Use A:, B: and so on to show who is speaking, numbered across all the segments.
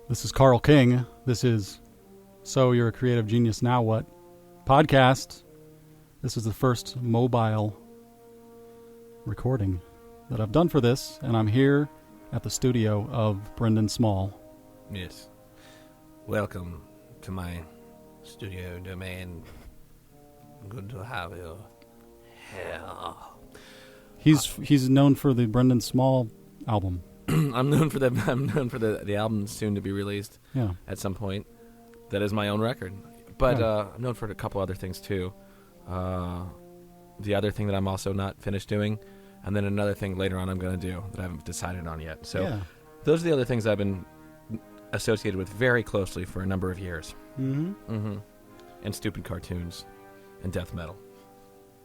A: This is Carl King. This is So You're a Creative Genius Now What? Podcast. This is the first mobile recording that I've done for this, and I'm here at the studio of Brendon Small.
B: Yes. Welcome to my studio domain. Good to have you here.
A: He's known for the Brendon Small album.
B: I'm known for the album soon to be released.
A: Yeah.
B: At some point. That is my own record. But I'm known for a couple other things too. The other thing that I'm also not finished doing, and then another thing later on I'm going to do that I haven't decided on yet. So those are the other things I've been associated with very closely for a number of years.
A: Mm-hmm.
B: Mm-hmm. And stupid cartoons and death metal.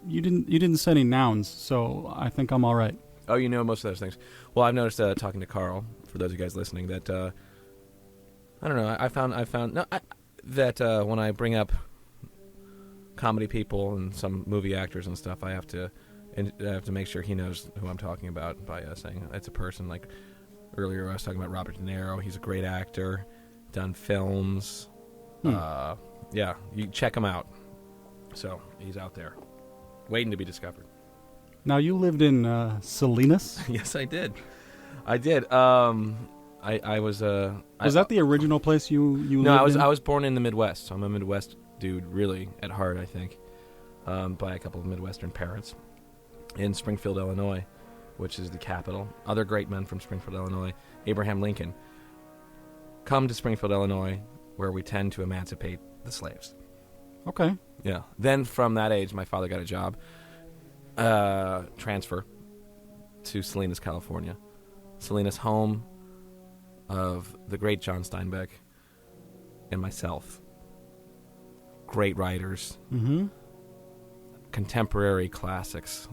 B: You
A: didn't say any nouns, so I think I'm all right.
B: Oh, you know most of those things. Well, I've noticed talking to Carl, for those of you guys listening, that I don't know. I found that when I bring up comedy people and some movie actors and stuff, I have to make sure he knows who I'm talking about by saying it's a person. Like earlier, I was talking about Robert De Niro. He's a great actor, done films. Yeah, you check him out. So he's out there, waiting to be discovered.
A: Now, you lived in Salinas?
B: Yes, I did. I was...
A: Was that the original place you lived in?
B: No, I was born in the Midwest. So I'm a Midwest dude, really, at heart, I think, by a couple of Midwestern parents. In Springfield, Illinois, which is the capital. Other great men from Springfield, Illinois. Abraham Lincoln. Come to Springfield, Illinois, where we tend to emancipate the slaves.
A: Okay.
B: Yeah. Then from that age, my father got a job. Transfer to Salinas, California. Salinas, home of the great John Steinbeck and myself. Great writers.
A: Mm-hmm.
B: Contemporary classics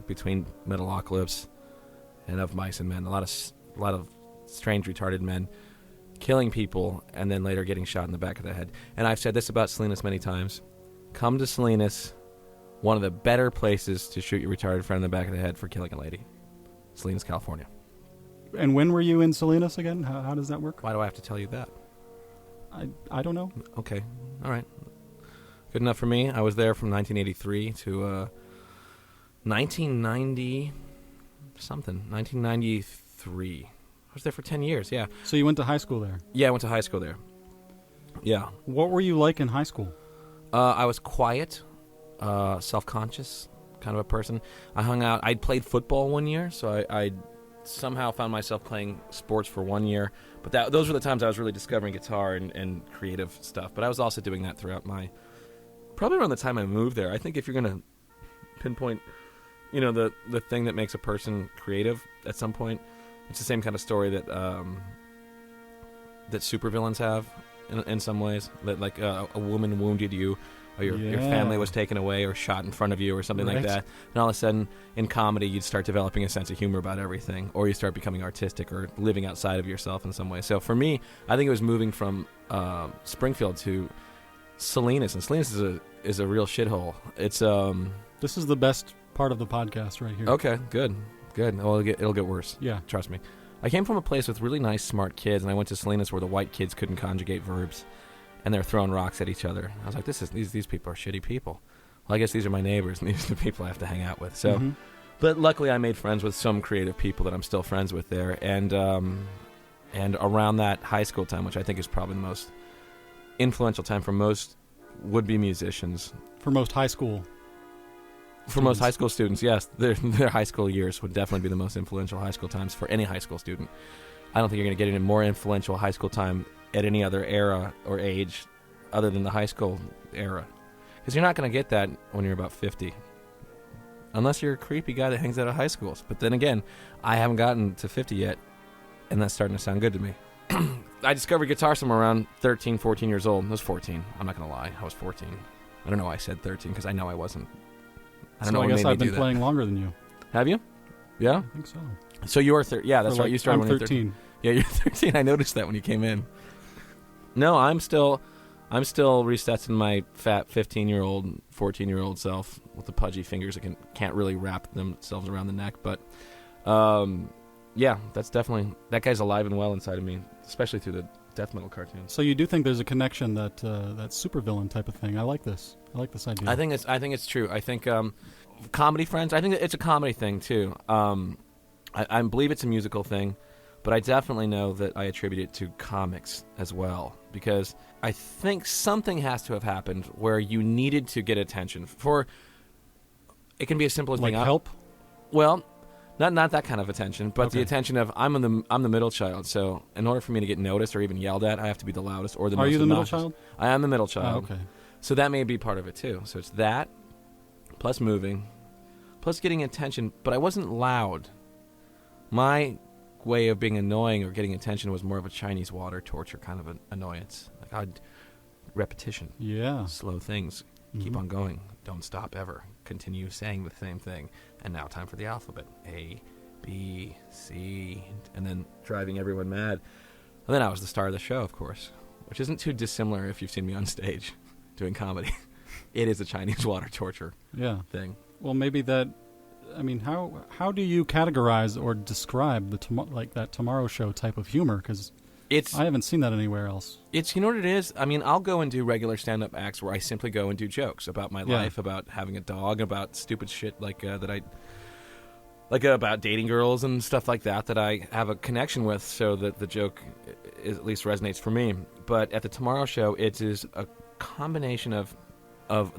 B: between Metalocalypse and Of Mice and Men. A lot of strange, retarded men killing people and then later getting shot in the back of the head. And I've said this about Salinas many times. Come to Salinas, one of the better places to shoot your retarded friend in the back of the head for killing a lady. Salinas, California.
A: And when were you in Salinas again? How does that work?
B: Why do I have to tell you that?
A: I don't know.
B: Okay. All right. Good enough for me. I was there from 1983 to 1993. I was there for 10 years, yeah.
A: So you went to high school there?
B: Yeah, I went to high school there. Yeah.
A: What were you like in high school?
B: I was quiet. Self-conscious kind of a person. I hung out. I'd played football one year, so I somehow found myself playing sports for 1 year. But those were the times I was really discovering guitar and creative stuff. But I was also doing that throughout probably around the time I moved there. I think if you're going to pinpoint, the thing that makes a person creative at some point, it's the same kind of story that supervillains have in some ways. That like a woman wounded you, or your family was taken away or shot in front of you or something like that. And all of a sudden, in comedy, you'd start developing a sense of humor about everything, or you start becoming artistic or living outside of yourself in some way. So for me, I think it was moving from Springfield to Salinas. And Salinas is a real shithole. It's
A: This is the best part of the podcast right here.
B: Okay, good. Well, it'll get worse.
A: Yeah.
B: Trust me. I came from a place with really nice, smart kids, and I went to Salinas where the white kids couldn't conjugate verbs. And they're throwing rocks at each other. I was like, these people are shitty people. Well, I guess these are my neighbors, and these are the people I have to hang out with. So, But luckily, I made friends with some creative people that I'm still friends with there. And around that high school time, which I think is probably the most influential time for most would-be musicians.
A: For most high school
B: most high school students, yes. Their high school years would definitely be the most influential high school times for any high school student. I don't think you're going to get any more influential high school time at any other era or age other than the high school era. Because you're not going to get that when you're about 50. Unless you're a creepy guy that hangs out at high schools. But then again, I haven't gotten to 50 yet, and that's starting to sound good to me. I discovered guitar somewhere around 13, 14 years old. I was 14. I'm not going to lie. I was 14. I don't know why I said 13, because I know I wasn't. I don't know
A: I
B: what
A: guess
B: made me
A: I've
B: do
A: been
B: that.
A: playing longer than you.
B: Have you? Yeah?
A: I think so.
B: So you're yeah, that's
A: Or
B: right. You started
A: I'm
B: when you were
A: 13.
B: Yeah, you're 13. I noticed that when you came in. No, I'm still resetting my fat 15-year-old, 14-year-old self with the pudgy fingers that can't really wrap themselves around the neck. But, yeah, that's definitely... That guy's alive and well inside of me, especially through the death metal cartoons.
A: So you do think there's a connection, that supervillain type of thing. I like this. I like this idea.
B: I think it's true. I think comedy friends. I think it's a comedy thing too. I believe it's a musical thing, but I definitely know that I attribute it to comics as well, because I think something has to have happened where you needed to get attention for. It can be as simple as
A: like
B: being
A: help.
B: Well, not that kind of attention, but
A: Okay.
B: the attention of I'm the middle child. So in order for me to get noticed or even yelled at, I have to be the loudest or the most
A: Are you the middle
B: obnoxious.
A: child?
B: I am the middle
A: Oh,
B: child.
A: okay.
B: So that may be part of it too. So it's that, plus moving, plus getting attention. But I wasn't loud. My way of being annoying or getting attention was more of a Chinese water torture kind of an annoyance. Like repetition,
A: Yeah.
B: slow things, keep
A: Mhm.
B: on going, don't stop ever, continue saying the same thing. And now time for the alphabet: A, B, C, and then driving everyone mad. And then I was the star of the show, of course, which isn't too dissimilar if you've seen me on stage doing comedy. It is a Chinese water torture
A: Yeah.
B: thing.
A: Well, maybe that. I mean, how do you categorize or describe that Tomorrow Show type of humor? Because I haven't seen that anywhere else.
B: It's, you know what it is? I mean, I'll go and do regular stand-up acts where I simply go and do jokes about my life, about having a dog, about stupid shit like about dating girls and stuff like that I have a connection with, so that the joke at least resonates for me. But at the Tomorrow Show, it is a combination of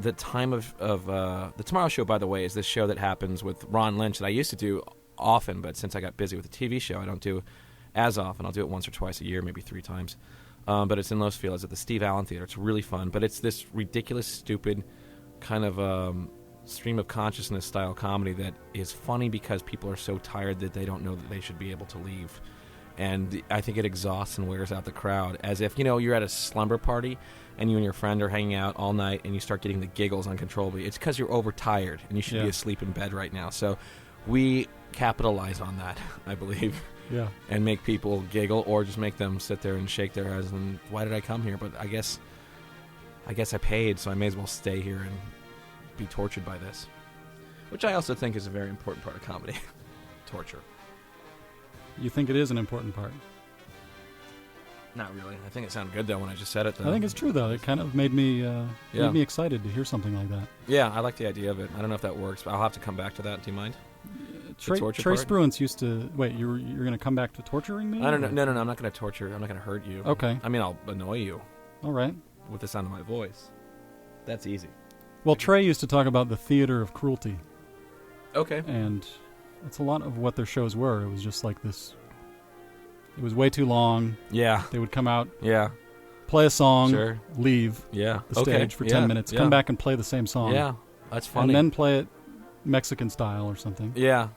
B: the time of the Tomorrow Show, by the way, is this show that happens with Ron Lynch that I used to do often, but since I got busy with the TV show, I don't do as often. I'll do it once or twice a year, maybe 3 times. But it's in Los Feliz at the Steve Allen Theater. It's really fun, but it's this ridiculous, stupid kind of stream of consciousness style comedy that is funny because people are so tired that they don't know that they should be able to leave. And I think it exhausts and wears out the crowd, as if, you're at a slumber party and you and your friend are hanging out all night and you start getting the giggles uncontrollably. It's because you're overtired and you should be asleep in bed right now. So we capitalize on that, I believe.
A: Yeah.
B: And make people giggle, or just make them sit there and shake their heads and, why did I come here? But I guess I paid, so I may as well stay here and be tortured by this. Which I also think is a very important part of comedy. Torture.
A: You think it is an important part?
B: Not really. I think it sounded good, though, when I just said it, though.
A: I think it's true, though. It kind of made me excited to hear something like that.
B: Yeah, I like the idea of it. I don't know if that works, but I'll have to come back to that. Do you mind?
A: Trace Bruins used to... Wait, you're going to come back to torturing me?
B: I don't know. No, I'm not going to torture. I'm not going to hurt you.
A: Okay.
B: I mean, I'll annoy you.
A: All right.
B: With the sound of my voice. That's easy.
A: Well, Trey used to talk about the theater of cruelty.
B: Okay.
A: And that's a lot of what their shows were. It was just like this... It was way too long.
B: Yeah.
A: They would come out,
B: yeah,
A: play a song, leave
B: the
A: stage for 10 minutes, come back and play the same song.
B: Yeah, that's funny.
A: And then play it Mexican style or something.
B: Yeah.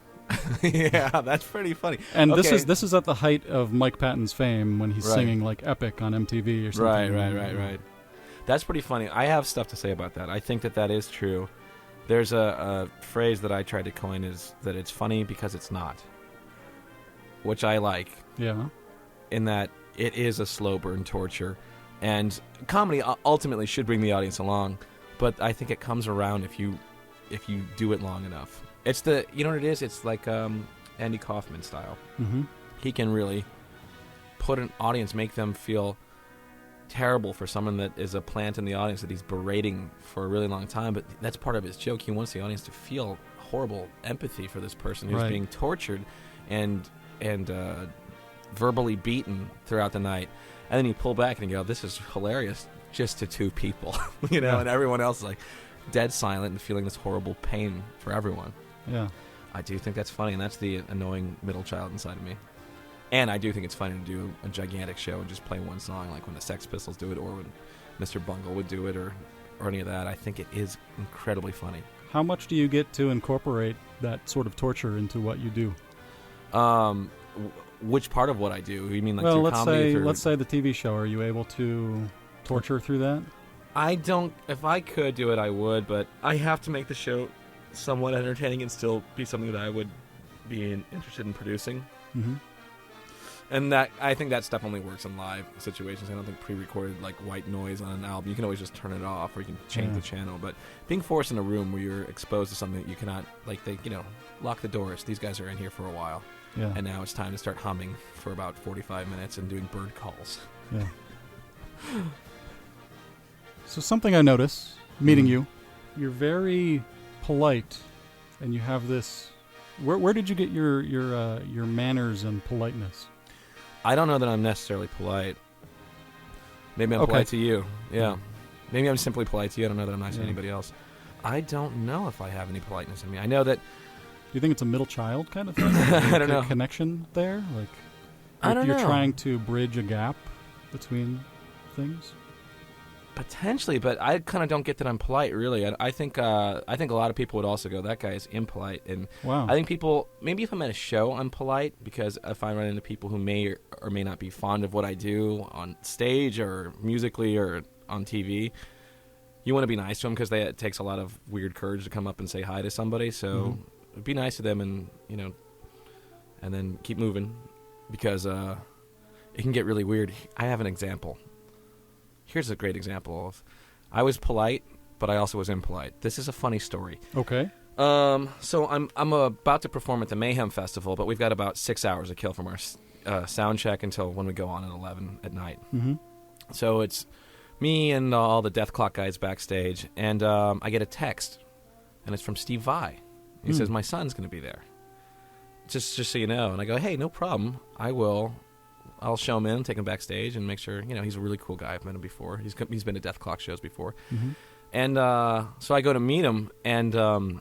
B: Yeah, that's pretty funny.
A: And this is at the height of Mike Patton's fame when he's singing like Epic on MTV or something.
B: Right. That's pretty funny. I have stuff to say about that. I think that is true. There's a phrase that I tried to coin, is that it's funny because it's not, which I like.
A: Yeah.
B: In that it is a slow burn torture, and comedy ultimately should bring the audience along, but I think it comes around if you do it long enough. It's you know what it is? It's like Andy Kaufman style.
A: Mm-hmm.
B: He can really put an audience, make them feel terrible for someone that is a plant in the audience that he's berating for a really long time, but that's part of his joke. He wants the audience to feel horrible empathy for this person who's being tortured and verbally beaten throughout the night, and then you pull back and you go, this is hilarious just to 2 people. And everyone else is like dead silent and feeling this horrible pain for everyone.
A: Yeah,
B: I do think that's funny, and that's the annoying middle child inside of me. And I do think it's funny to do a gigantic show and just play one song, like when the Sex Pistols do it, or when Mr. Bungle would do it, or any of that. I think it is incredibly funny.
A: How much do you get to incorporate that sort of torture into what you do?
B: Which part of what I do? You mean like
A: through
B: comedy?
A: Let's say the TV show. Are you able to torture through that?
B: I don't. If I could do it, I would, but I have to make the show somewhat entertaining and still be something that I would be interested in producing.
A: Mm-hmm.
B: And that I think that stuff only works in live situations. I don't think pre-recorded like white noise on an album. You can always just turn it off, or you can change the channel. But being forced in a room where you're exposed to something that you cannot, like, they, lock the doors. These guys are in here for a while, and now it's time to start humming for about 45 minutes and doing bird calls.
A: Yeah. So something I notice meeting you, you're very polite, and you have this. Where did you get your manners and politeness?
B: I don't know that I'm necessarily polite. Maybe I'm polite to you. Yeah. Maybe I'm simply polite to you. I don't know that I'm nice to anybody else. I don't know if I have any politeness in me. I know that...
A: Do you think it's a middle child kind of thing?
B: I don't know.
A: Connection there? Like,
B: I don't know.
A: You're trying to bridge a gap between things?
B: Potentially, but I kind of don't get that I'm polite, really. I think a lot of people would also go, that guy is impolite. And
A: wow.
B: I think people, maybe if I'm at a show, I'm polite, because if I run into people who may or may not be fond of what I do on stage or musically or on TV, you want to be nice to them, because it takes a lot of weird courage to come up and say hi to somebody. So be nice to them, and and then keep moving, because it can get really weird. I have an example. Here's a great example of, I was polite, but I also was impolite. This is a funny story.
A: Okay.
B: So I'm about to perform at the Mayhem Festival, but we've got about 6 hours to kill from our sound check until when we go on at 11 at night. Mm-hmm. So it's me and all the Dethklok guys backstage, and I get a text, and it's from Steve Vai. He says, my son's going to be there. Just so you know. And I go, hey, no problem. I'll show him in, take him backstage, and make sure, he's a really cool guy. I've met him before. He's been to Dethklok shows before. Mm-hmm. And so I go to meet him, and a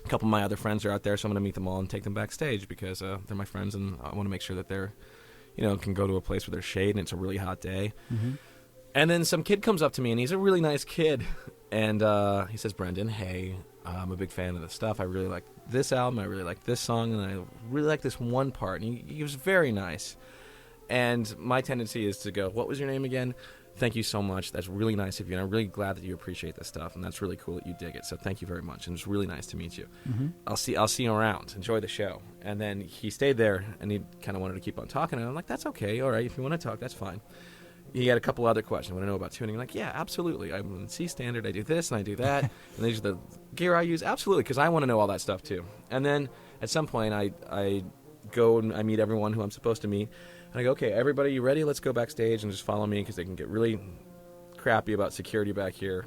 B: couple of my other friends are out there, so I'm going to meet them all and take them backstage, because they're my friends, and I want to make sure that they're, can go to a place where there's shade and it's a really hot day. Mm-hmm. And then some kid comes up to me, and he's a really nice kid, and he says, Brendon, hey, I'm a big fan of the stuff. I really like this album, I really like this song, and I really like this one part. And he was very nice. And my tendency is to go, what was your name again? Thank you so much. That's really nice of you. And I'm really glad that you appreciate this stuff. And that's really cool that you dig it. So thank you very much. And it's really nice to meet you. Mm-hmm. I'll see you around. Enjoy the show. And then he stayed there, and he kind of wanted to keep on talking. And I'm like, that's okay. All right. If you want to talk, that's fine. He had a couple other questions. Want to know about tuning? I'm like, yeah, absolutely. I'm in C standard. I do this and I do that. And these are the gear I use. Absolutely. Because I want to know all that stuff too. And then at some point I go and I meet everyone who I'm supposed to meet. And I go, okay, everybody, you ready? Let's go backstage and just follow me, because they can get really crappy about security back here.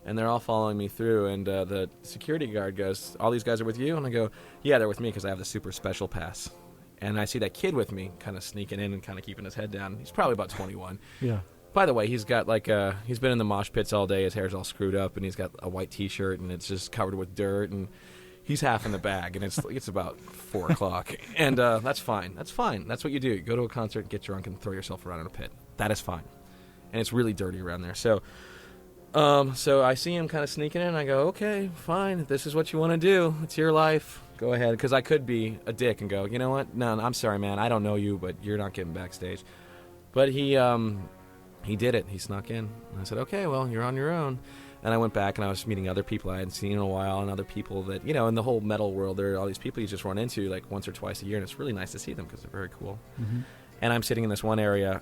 B: And they're all following me through, and the security guard goes, all these guys are with you? And I go, yeah, they're with me because I have the super special pass. And I see that kid with me kind of sneaking in and kind of keeping his head down. He's probably about 21.
A: Yeah. By
B: the way, he's got he's been in the mosh pits all day. His hair's all screwed up, and he's got a white T-shirt, and it's just covered with dirt, and he's half in the bag, and it's about 4 o'clock. And that's fine. That's fine. That's what you do. You go to a concert, get drunk, and throw yourself around in a pit. That is fine. And it's really dirty around there. So I see him kind of sneaking in, and I go, okay, fine. If this is what you want to do, it's your life. Go ahead. Because I could be a dick and go, you know what? No, I'm sorry, man. I don't know you, but you're not getting backstage. But he did it. He snuck in. And I said, okay, well, you're on your own. And I went back, and I was meeting other people I hadn't seen in a while, and other people that, in the whole metal world, there are all these people you just run into like once or twice a year, and it's really nice to see them because they're very cool. Mm-hmm. And I'm sitting in this one area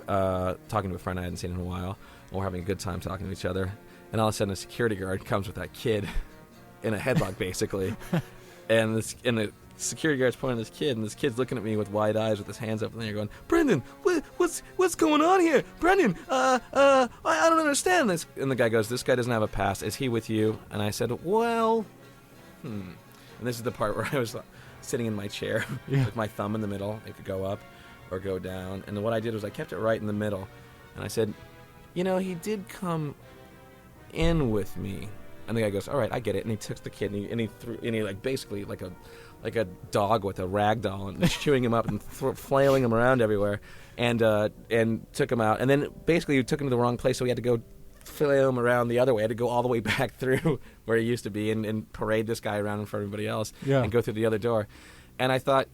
B: talking to a friend I hadn't seen in a while, and we're having a good time talking to each other. And all of a sudden, a security guard comes with that kid in a headlock, basically. and the security guard's pointing at this kid, and this kid's looking at me with wide eyes with his hands up in the air going, Brendon, what's going on here? Brendon, I don't understand this. And the guy goes, this guy doesn't have a pass. Is he with you? And I said, well, And this is the part where I was sitting in my chair with my thumb in the middle. It could go up or go down. And what I did was I kept it right in the middle. And I said, he did come in with me. And the guy goes, all right, I get it. And he took the kid, and he threw, and he basically like a dog with a rag doll, and chewing him up and flailing him around everywhere, and took him out. And then basically he took him to the wrong place, so he had to go flail him around the other way. I had to go all the way back through where he used to be and parade this guy around in front of everybody else and go through the other door. And I thought,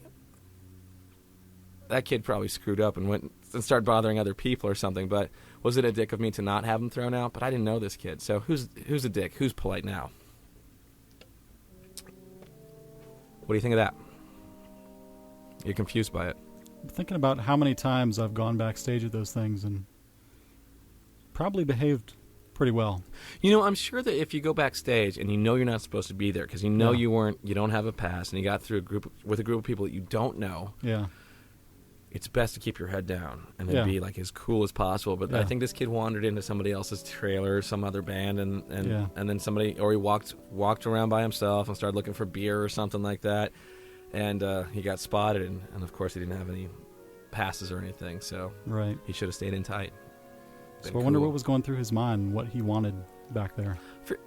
B: that kid probably screwed up and went and started bothering other people or something. But was it a dick of me to not have him thrown out? But I didn't know this kid. So who's a dick? Who's polite now? What do you think of that? You're confused by it.
A: I'm thinking about how many times I've gone backstage at those things and probably behaved pretty well.
B: You know, I'm sure that if you go backstage and you know you're not supposed to be there because you know
A: Yeah.
B: you don't have a pass, and you got through with a group of people that you don't know,
A: Yeah.
B: it's best to keep your head down and then
A: Yeah.
B: be like as cool as possible. But
A: Yeah.
B: I think this kid wandered into somebody else's trailer, some other band, and
A: Yeah.
B: then somebody, or he walked around by himself and started looking for beer or something like that, and he got spotted, and of course he didn't have any passes or anything, so
A: Right.
B: he should have stayed in tight.
A: So
B: Been
A: I wonder
B: cool.
A: what was going through his mind, what he wanted back there.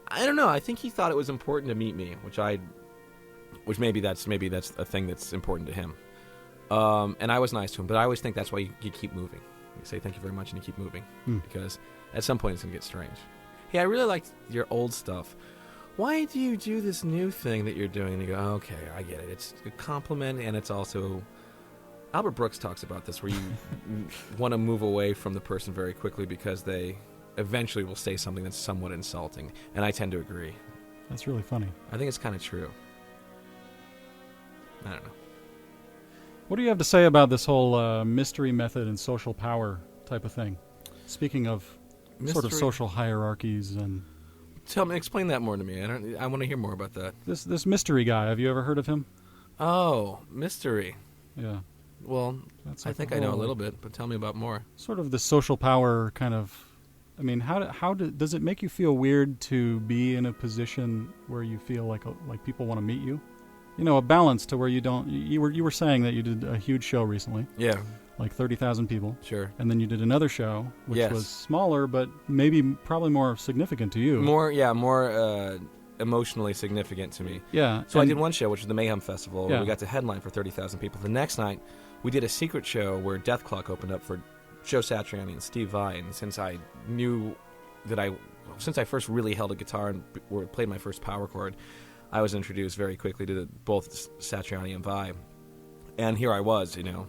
B: I don't know. I think he thought it was important to meet me, which maybe that's a thing that's important to him. And I was nice to him, but I always think that's why you keep moving. You say thank you very much and you keep moving, because at some point it's gonna get strange. Hey, I really liked your old stuff. Why do you do this new thing that you're doing? And you go, okay, I get it. It's a compliment, and it's also... Albert Brooks talks about this, where you want to move away from the person very quickly because they eventually will say something that's somewhat insulting. And I tend to agree.
A: That's really funny.
B: I think it's kind of true. I don't know.
A: What do you have to say about this whole mystery method and social power type of thing? Speaking of sort of social hierarchies and...
B: Explain that more to me. I want to hear more about that.
A: This mystery guy, have you ever heard of him?
B: Oh, mystery.
A: Yeah.
B: Well,
A: That's
B: I
A: like
B: think
A: a
B: I know a
A: whole-
B: little bit, but tell me about more.
A: Sort of the social power kind of... I mean, does it make you feel weird to be in a position where you feel like people want to meet you? You know, a balance to where you don't... You were saying that you did a huge show recently,
B: Yeah,
A: like 30,000 people,
B: sure.
A: and then you did another show, which
B: Yes.
A: was smaller, but probably more significant to you.
B: More emotionally significant to me.
A: Yeah.
B: So I did one show, which was the Mayhem Festival, where
A: Yeah.
B: we got to headline for 30,000 people. The next night, we did a secret show where Dethklok opened up for Joe Satriani and Steve Vai. And since I first really held a guitar and played my first power chord, I was introduced very quickly to both Satriani and Vai. And here I was, you know.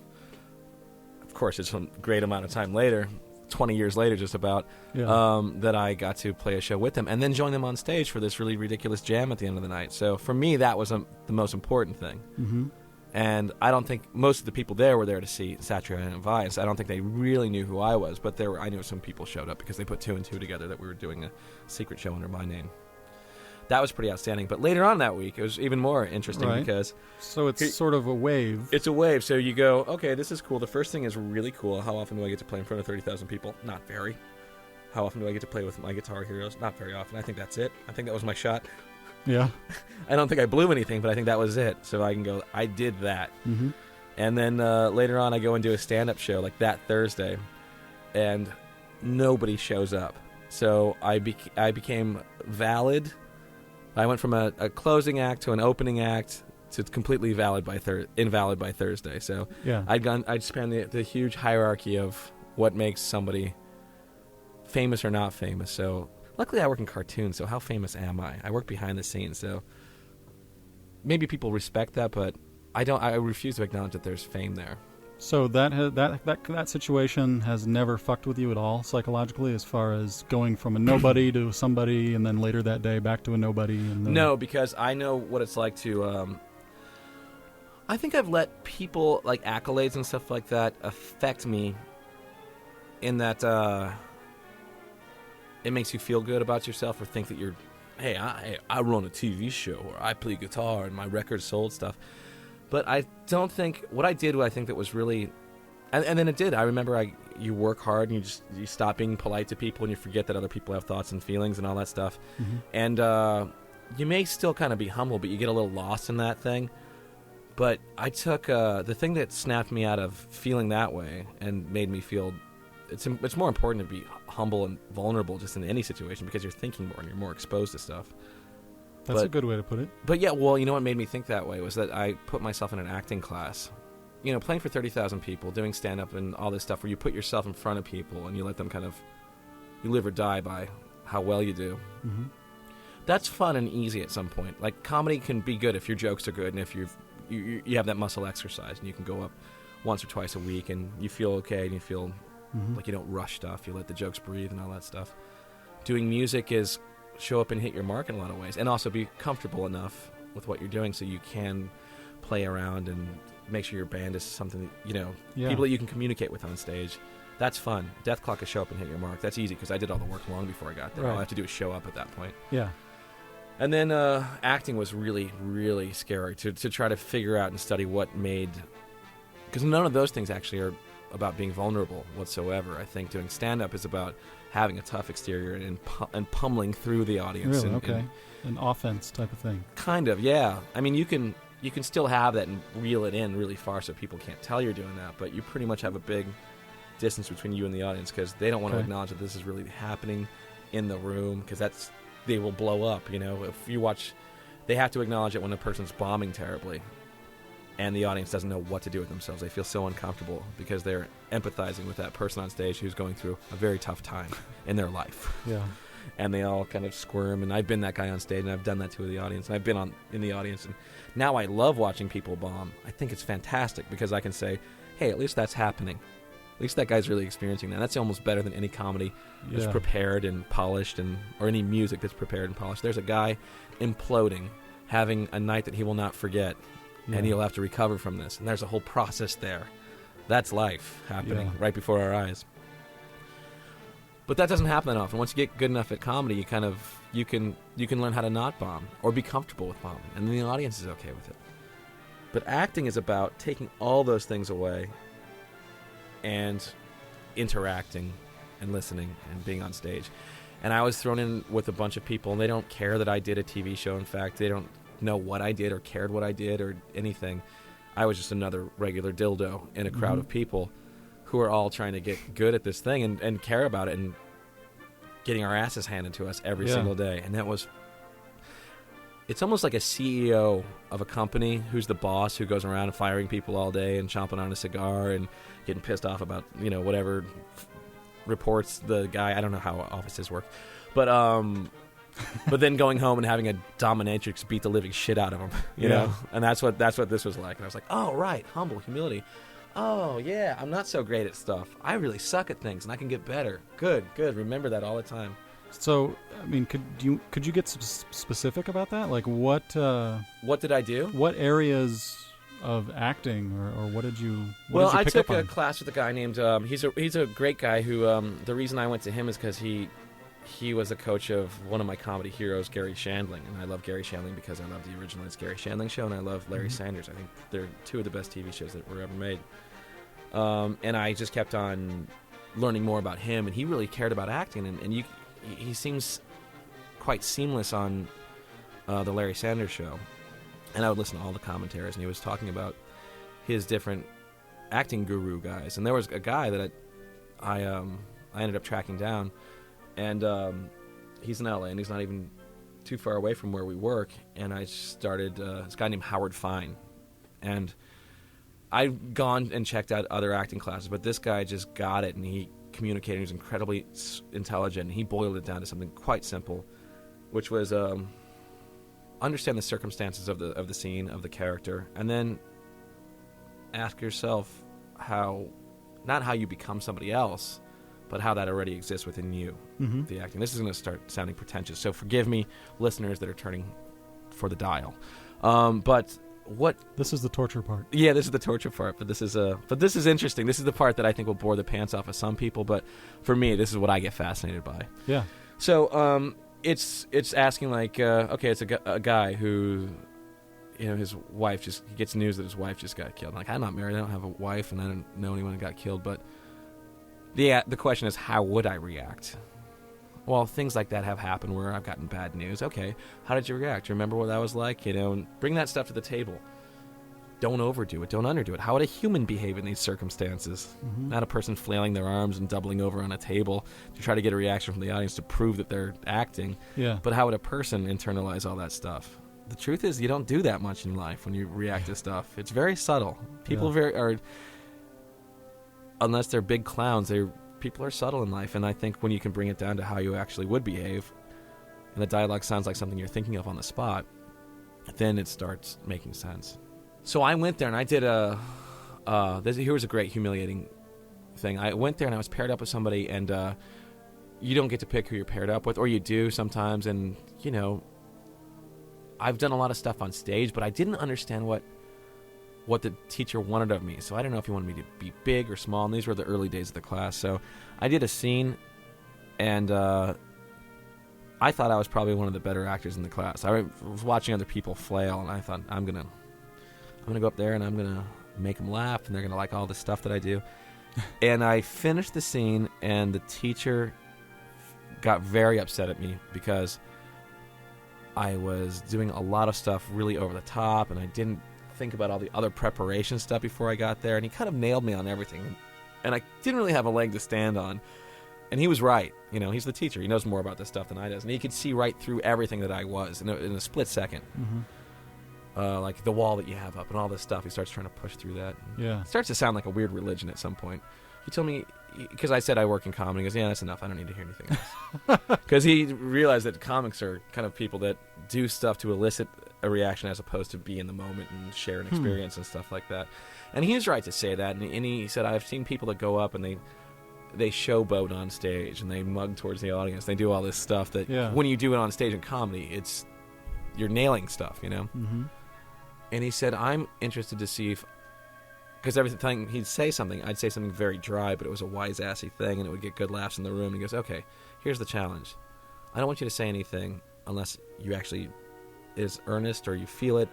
B: Of course, it's a great amount of time later, 20 years later just about, that I got to play a show with them and then join them on stage for this really ridiculous jam at the end of the night. So for me, that was the most important thing.
A: Mm-hmm.
B: And I don't think most of the people there were there to see Satriani and Vai, so I don't think they really knew who I was, but I knew some people showed up because they put two and two together that we were doing a secret show under my name. That was pretty outstanding. But later on that week, it was even more interesting because...
A: So it's sort of a wave.
B: It's a wave. So you go, okay, this is cool. The first thing is really cool. How often do I get to play in front of 30,000 people? Not very. How often do I get to play with my guitar heroes? Not very often. I think that's it. I think that was my shot.
A: Yeah.
B: I don't think I blew anything, but I think that was it. So I can go, I did that.
A: Mm-hmm.
B: And then later on, I go and do a stand-up show like that Thursday, and nobody shows up. So I became valid. I went from a closing act to an opening act to completely invalid by Thursday. So
A: Yeah.
B: I'd span the huge hierarchy of what makes somebody famous or not famous. So luckily I work in cartoons, so how famous am I? I work behind the scenes, so maybe people respect that, but I refuse to acknowledge that there's fame there.
A: So that situation has never fucked with you at all psychologically, as far as going from a nobody to somebody, and then later that day back to a nobody. And then...
B: No, because I know what it's like to. I think I've let people like accolades and stuff like that affect me. In that, it makes you feel good about yourself, or think that you're, hey, I run a TV show, or I play guitar and my record sold stuff. But I don't think what I did. What I think that was really, and then it did. I remember you work hard and you stop being polite to people and you forget that other people have thoughts and feelings and all that stuff.
A: Mm-hmm.
B: And you may still kind of be humble, but you get a little lost in that thing. But I took the thing that snapped me out of feeling that way and made me feel it's more important to be humble and vulnerable just in any situation, because you're thinking more and you're more exposed to stuff.
A: That's a good way to put it.
B: But yeah, well, you know what made me think that way was that I put myself in an acting class. You know, playing for 30,000 people, doing stand-up and all this stuff where you put yourself in front of people and you let them you live or die by how well you do.
A: Mm-hmm.
B: That's fun and easy at some point. Like, comedy can be good if your jokes are good and if you have that muscle exercise and you can go up once or twice a week and you feel okay and you feel like you don't rush stuff. You let the jokes breathe and all that stuff. Doing music is show up and hit your mark in a lot of ways, and also be comfortable enough with what you're doing so you can play around and make sure your band is something that,
A: Yeah.
B: people that you can communicate with on stage. That's fun. Dethklok is show up and hit your mark. That's easy because I did all the work long before I got there.
A: Right.
B: All I have to do is show up at that point.
A: Yeah.
B: And then acting was really, really scary to try to figure out and study what made... Because none of those things actually are about being vulnerable whatsoever. I think doing stand-up is about having a tough exterior and pummeling through the audience.
A: Really? Okay. An offense type of thing.
B: Kind of, yeah. I mean, you can still have that and reel it in really far so people can't tell you're doing that, but you pretty much have a big distance between you and the audience because they don't want to acknowledge that this is really happening in the room because they will blow up. If you watch, they have to acknowledge it when a person's bombing terribly and the audience doesn't know what to do with themselves. They feel so uncomfortable because they're empathizing with that person on stage who's going through a very tough time in their life.
A: Yeah.
B: And they all kind of squirm, and I've been that guy on stage, and I've done that to the audience, and I've been in the audience, and now I love watching people bomb. I think it's fantastic because I can say, hey, at least that's happening. At least that guy's really experiencing that. That's almost better than any comedy that's prepared and polished, or any music that's prepared and polished. There's a guy imploding, having a night that he will not forget, and he'll have to recover from this, and there's a whole process there. That's life happening right before our eyes. But that doesn't happen that often. Once you get good enough at comedy, you can learn how to not bomb or be comfortable with bombing, and then the audience is okay with it. But acting is about taking all those things away and interacting and listening and being on stage. And I was thrown in with a bunch of people, and they don't care that I did a TV show. In fact, they don't know what I did or cared what I did or anything. I was just another regular dildo in a crowd of people who are all trying to get good at this thing and care about it and getting our asses handed to us every single day. And it's almost like a CEO of a company who's the boss who goes around firing people all day and chomping on a cigar and getting pissed off about, whatever reports the guy. I don't know how offices work. But then going home and having a dominatrix beat the living shit out of him, you know? And that's what this was like. And I was like, oh, right, humble, humility. Oh, yeah, I'm not so great at stuff. I really suck at things, and I can get better. Good. Remember that all the time.
A: So, I mean, could you get specific about that? Like, what
B: did I do?
A: What areas of acting, or what did you?
B: Well,
A: did you
B: I
A: pick
B: took
A: up
B: a
A: on?
B: class with a guy named. He's a great guy who. The reason I went to him is because he was a coach of one of my comedy heroes, Gary Shandling, and I love Gary Shandling because I love the original It's Gary Shandling Show, and I love Larry Sanders. I think they're two of the best TV shows that were ever made. And I just kept on learning more about him, and he really cared about acting, and he seems quite seamless on the Larry Sanders Show. And I would listen to all the commentaries, and he was talking about his different acting guru guys. And there was a guy that I ended up tracking down, and he's in LA, and he's not even too far away from where we work. And I started this guy named Howard Fine, and I've gone and checked out other acting classes, but this guy just got it, and he communicated. He was incredibly intelligent, and he boiled it down to something quite simple, which was understand the circumstances of the scene, of the character, and then ask yourself not how you become somebody else, but how that already exists within you, the acting. This is going to start sounding pretentious, so forgive me, listeners that are turning for the dial. But what...
A: This is the torture part.
B: Yeah, this is the torture part, but this is interesting. This is the part that I think will bore the pants off of some people, but for me, this is what I get fascinated by.
A: Yeah.
B: So, it's asking like, okay, it's a guy who, his wife he gets news that his wife just got killed. I'm like, I'm not married, I don't have a wife, and I don't know anyone who got killed, but the question is, how would I react? Well, things like that have happened where I've gotten bad news. Okay, how did you react? Remember what that was like? And bring that stuff to the table. Don't overdo it. Don't underdo it. How would a human behave in these circumstances? Not a person flailing their arms and doubling over on a table to try to get a reaction from the audience to prove that they're acting.
A: Yeah.
B: But how would a person internalize all that stuff? The truth is, you don't do that much in life when you react to stuff. It's very subtle. People unless they're big clowns, people are subtle in life, and I think when you can bring it down to how you actually would behave, and the dialogue sounds like something you're thinking of on the spot, then it starts making sense. So I went there, and I did here was a great humiliating thing. I went there, and I was paired up with somebody, and you don't get to pick who you're paired up with, or you do sometimes, and, I've done a lot of stuff on stage, but I didn't understand what what the teacher wanted of me. So I don't know if he wanted me to be big or small, and these were the early days of the class. So I did a scene, and I thought I was probably one of the better actors in the class. I was watching other people flail, and I thought, I'm gonna go up there, and I'm gonna make them laugh, and they're gonna like all the stuff that I do. And I finished the scene, and the teacher got very upset at me because I was doing a lot of stuff really over the top, and I didn't think about all the other preparation stuff before I got there, and he kind of nailed me on everything, and I didn't really have a leg to stand on. And he was right. You know, he's the teacher. He knows more about this stuff than I does, and he could see right through everything that I was in a split second. Like the wall that you have up and all this stuff. He starts trying to push through that.
A: Yeah.
B: It starts to sound like a weird religion at some point. He told me, because I said I work in comedy, he goes, yeah, that's enough. I don't need to hear anything else. Because he realized that comics are kind of people that do stuff to elicit a reaction as opposed to be in the moment and share an experience and stuff like that. And he was right to say that. And he said, I've seen people that go up and they showboat on stage and they mug towards the audience. They do all this stuff that when you do it on stage in comedy, you're nailing stuff, you know? Mm-hmm. And he said, I'm interested to see if, because every time he'd say something, I'd say something very dry, but it was a wise-assy thing, and it would get good laughs in the room. And he goes, okay, here's the challenge. I don't want you to say anything unless you actually is earnest or you feel it.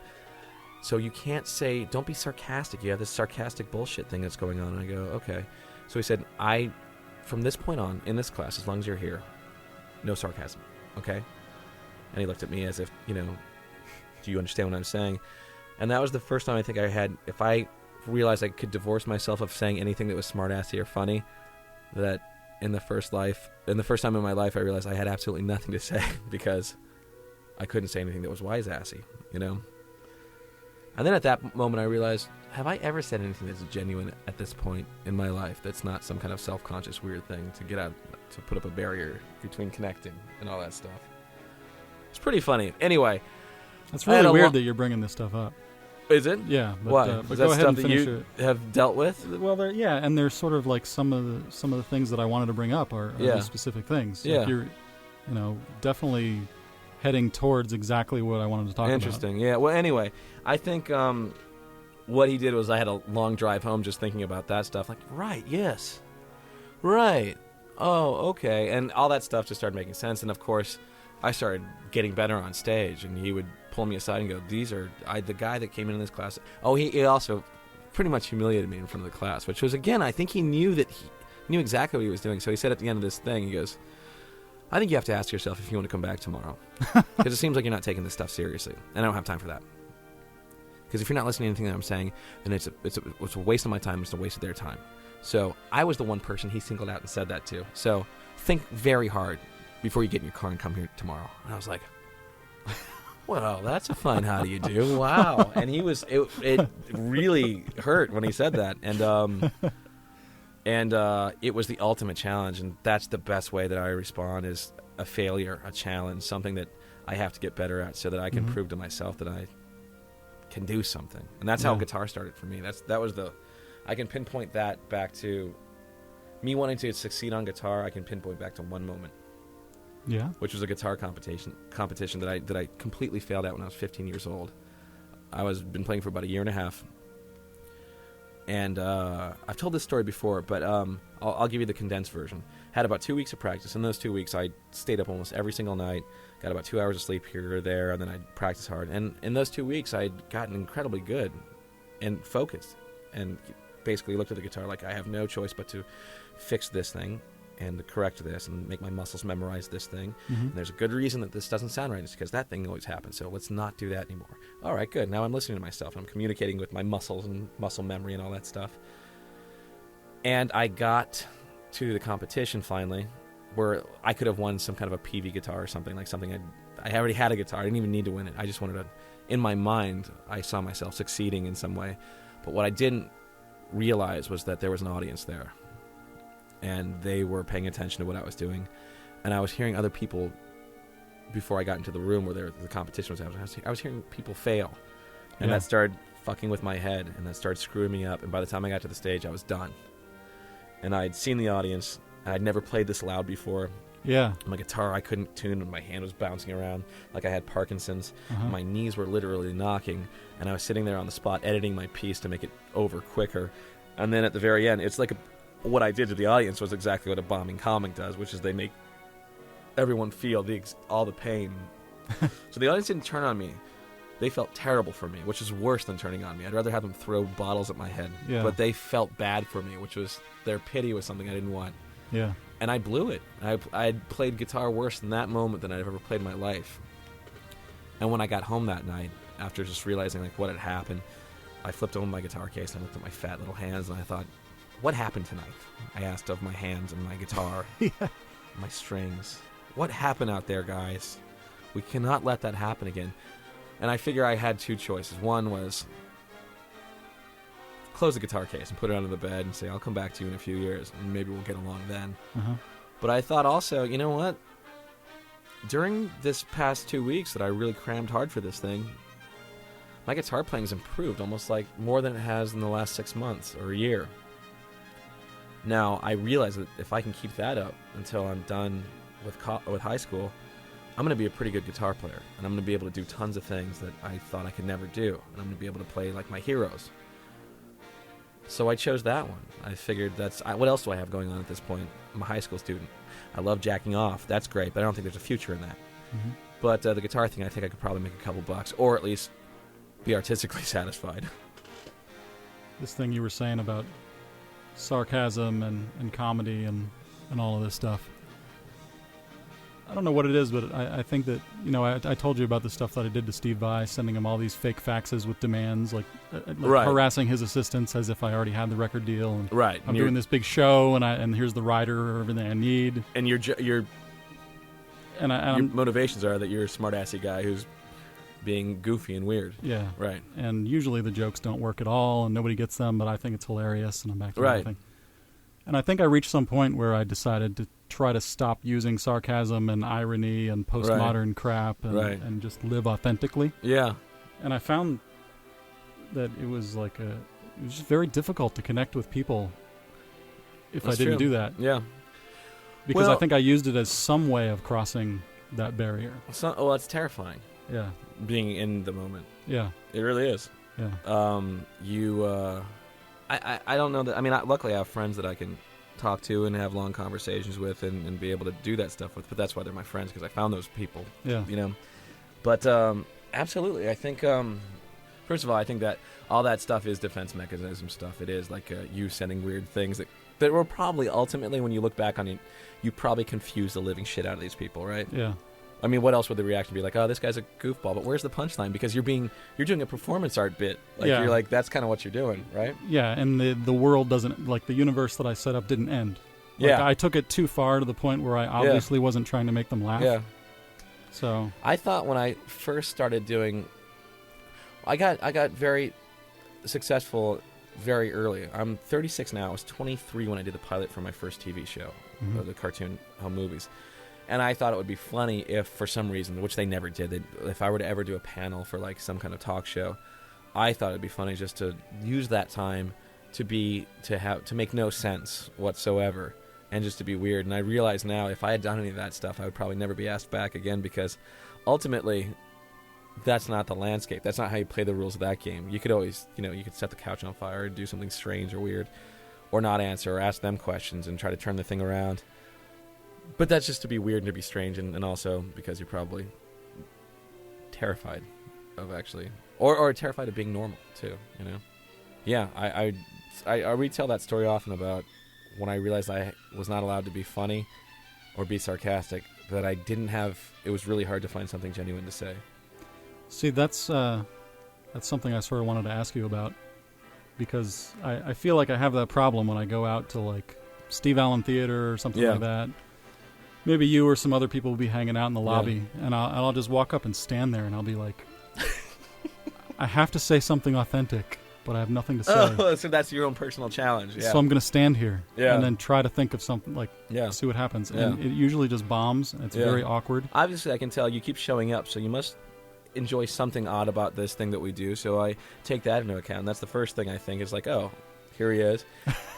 B: So you can't say, don't be sarcastic. You have this sarcastic bullshit thing that's going on. And I go, okay. So he said, from this point on, in this class, as long as you're here, no sarcasm, okay? And he looked at me as if, do you understand what I'm saying? And that was the first time I think I had, if I realized I could divorce myself of saying anything that was smart-assy or funny, that in the first time in my life, I realized I had absolutely nothing to say because I couldn't say anything that was wise-assy, And then at that moment I realized, have I ever said anything that's genuine at this point in my life that's not some kind of self-conscious weird thing to get out, to put up a barrier between connecting and all that stuff? It's pretty funny. Anyway.
A: It's really weird that you're bringing this stuff up.
B: Is it?
A: Yeah. But,
B: why?
A: But
B: is
A: go
B: that
A: ahead
B: stuff
A: and
B: that
A: finish
B: you
A: it.
B: have dealt with?
A: Well, and there's sort of like some of the things that I wanted to bring up are these specific things.
B: Yeah.
A: Like you're, definitely heading towards exactly what I wanted to talk about.
B: Interesting. Yeah. Well, anyway, I think what he did was I had a long drive home just thinking about that stuff. Like, right, yes. Right. Oh, okay. And all that stuff just started making sense. And, of course, I started getting better on stage, and he would pull me aside and go, the guy that came into this class. Oh, he also pretty much humiliated me in front of the class, which was, again, I think he knew exactly what he was doing. So he said at the end of this thing, he goes, I think you have to ask yourself if you want to come back tomorrow. Because it seems like you're not taking this stuff seriously. And I don't have time for that. Because if you're not listening to anything that I'm saying, then it's a waste of my time. It's a waste of their time. So I was the one person he singled out and said that to. So think very hard before you get in your car and come here tomorrow. And I was like, well, that's a fine how do you do. Wow. And it really hurt when he said that. And it was the ultimate challenge. And that's the best way that I respond is a failure, a challenge, something that I have to get better at so that I can prove to myself that I can do something. And that's how guitar started for me. I can pinpoint that back to me wanting to succeed on guitar. I can pinpoint back to one moment. Yeah. Which was a guitar competition that I completely failed at when I was 15 years old. Been playing for about a year and a half. And I've told this story before, but I'll give you the condensed version. Had about 2 weeks of practice. In those 2 weeks, I stayed up almost every single night, got about 2 hours of sleep here or there, and then I'd practice hard. And in those 2 weeks, I'd gotten incredibly good and focused and basically looked at the guitar like I have no choice but to fix this thing and to correct this and make my muscles memorize this thing. Mm-hmm. And there's a good reason that this doesn't sound right. It's because that thing always happens, so let's not do that anymore. All right, good. Now I'm listening to myself. I'm communicating with my muscles and muscle memory and all that stuff. And I got to the competition finally where I could have won some kind of a PV guitar or something, like something I already had a guitar. I didn't even need to win it. I just wanted to, in my mind, I saw myself succeeding in some way. But what I didn't realize was that there was an audience there. And they were paying attention to what I was doing. And I was hearing other people, before I got into the room where the competition was happening, I was hearing people fail. And that started fucking with my head, and that started screwing me up. And by the time I got to the stage, I was done. And I'd seen the audience, and I'd never played this loud before.
A: Yeah.
B: My guitar I couldn't tune, and my hand was bouncing around like I had Parkinson's. My knees were literally knocking, and I was sitting there on the spot editing my piece to make it over quicker. And then at the very end, it's like what I did to the audience was exactly what a bombing comic does, which is they make everyone feel all the pain. So the audience didn't turn on me. They felt terrible for me, which is worse than turning on me. I'd rather have them throw bottles at my head.
A: Yeah.
B: But they felt bad for me, which was their pity was something I didn't want.
A: Yeah.
B: And I blew it. I'd played guitar worse in that moment than I'd ever played in my life. And when I got home that night, after just realizing like what had happened, I flipped open my guitar case and I looked at my fat little hands and I thought, what happened tonight? I asked of my hands and my guitar, my strings. What happened out there, guys? We cannot let that happen again. And I figure I had two choices. One was close the guitar case and put it under the bed and say, I'll come back to you in a few years and maybe we'll get along then. But I thought also, you know what? During this past 2 weeks that I really crammed hard for this thing, my guitar playing has improved almost like more than it has in the last 6 months or a year. Now, I realize that if I can keep that up until I'm done with high school, I'm going to be a pretty good guitar player, and I'm going to be able to do tons of things that I thought I could never do, and I'm going to be able to play like my heroes. So I chose that one. I figured what else do I have going on at this point? I'm a high school student. I love jacking off. That's great, but I don't think there's a future in that. But the guitar thing, I think I could probably make a couple bucks, or at least be artistically satisfied.
A: This thing you were saying about sarcasm and comedy and all of this stuff. I don't know what it is, but I think that, I told you about the stuff that I did to Steve Vai, sending him all these fake faxes with demands, like harassing his assistants as if I already had the record deal. And
B: right.
A: I'm doing this big show, and here's the writer or everything I need.
B: And your motivations are that you're a smart-assy guy who's being goofy and weird.
A: Yeah.
B: Right.
A: And usually the jokes don't work at all, and nobody gets them, but I think it's hilarious, and I'm back to everything. And I think I reached some point where I decided to try to stop using sarcasm and irony and postmodern crap and just live authentically.
B: Yeah.
A: And I found that it was it was just very difficult to connect with people if I didn't do that.
B: Yeah.
A: Because I think I used it as some way of crossing that barrier.
B: It's terrifying.
A: Yeah.
B: Being in the moment.
A: Yeah.
B: It really is.
A: Yeah.
B: I don't know that. I mean, luckily I have friends that I can talk to and have long conversations with and be able to do that stuff with. But that's why they're my friends, because I found those people. Yeah. But absolutely, I think. First of all, I think that all that stuff is defense mechanism stuff. It is like you sending weird things that were probably ultimately, when you look back on it, you probably confused the living shit out of these people, right?
A: Yeah.
B: I mean, what else would the reaction be? Like, oh, this guy's a goofball, but where's the punchline? Because you're doing a performance art bit. You're like, that's kind of what you're doing, right?
A: Yeah, and the world doesn't, the universe that I set up didn't end. I took it too far to the point where I obviously wasn't trying to make them laugh.
B: Yeah.
A: So
B: I thought when I first started doing, I got very successful very early. I'm 36 now. I was 23 when I did the pilot for my first TV show, the cartoon home movies. And I thought it would be funny if, for some reason, which they never did, if I were to ever do a panel for some kind of talk show, I thought it'd be funny just to use that time to make no sense whatsoever, and just to be weird. And I realize now, if I had done any of that stuff, I would probably never be asked back again, because ultimately, that's not the landscape. That's not how you play the rules of that game. You could always, you could set the couch on fire, or do something strange or weird, or not answer, or ask them questions and try to turn the thing around. But that's just to be weird and to be strange, and also because you're probably terrified of actually, or terrified of being normal too. Yeah, I retell that story often about when I realized I was not allowed to be funny or be sarcastic, that I didn't have. It was really hard to find something genuine to say.
A: See, that's something I sort of wanted to ask you about, because I feel like I have that problem when I go out to Steve Allen Theater or something like that. Maybe you or some other people will be hanging out in the lobby, and I'll just walk up and stand there, and I'll be like, I have to say something authentic, but I have nothing to say.
B: Oh, so that's your own personal challenge. Yeah.
A: So I'm going to stand here and then try to think of something, see what happens.
B: Yeah.
A: And it usually just bombs, and it's very awkward.
B: Obviously, I can tell you keep showing up, so you must enjoy something odd about this thing that we do, so I take that into account. And that's the first thing I think is here he is,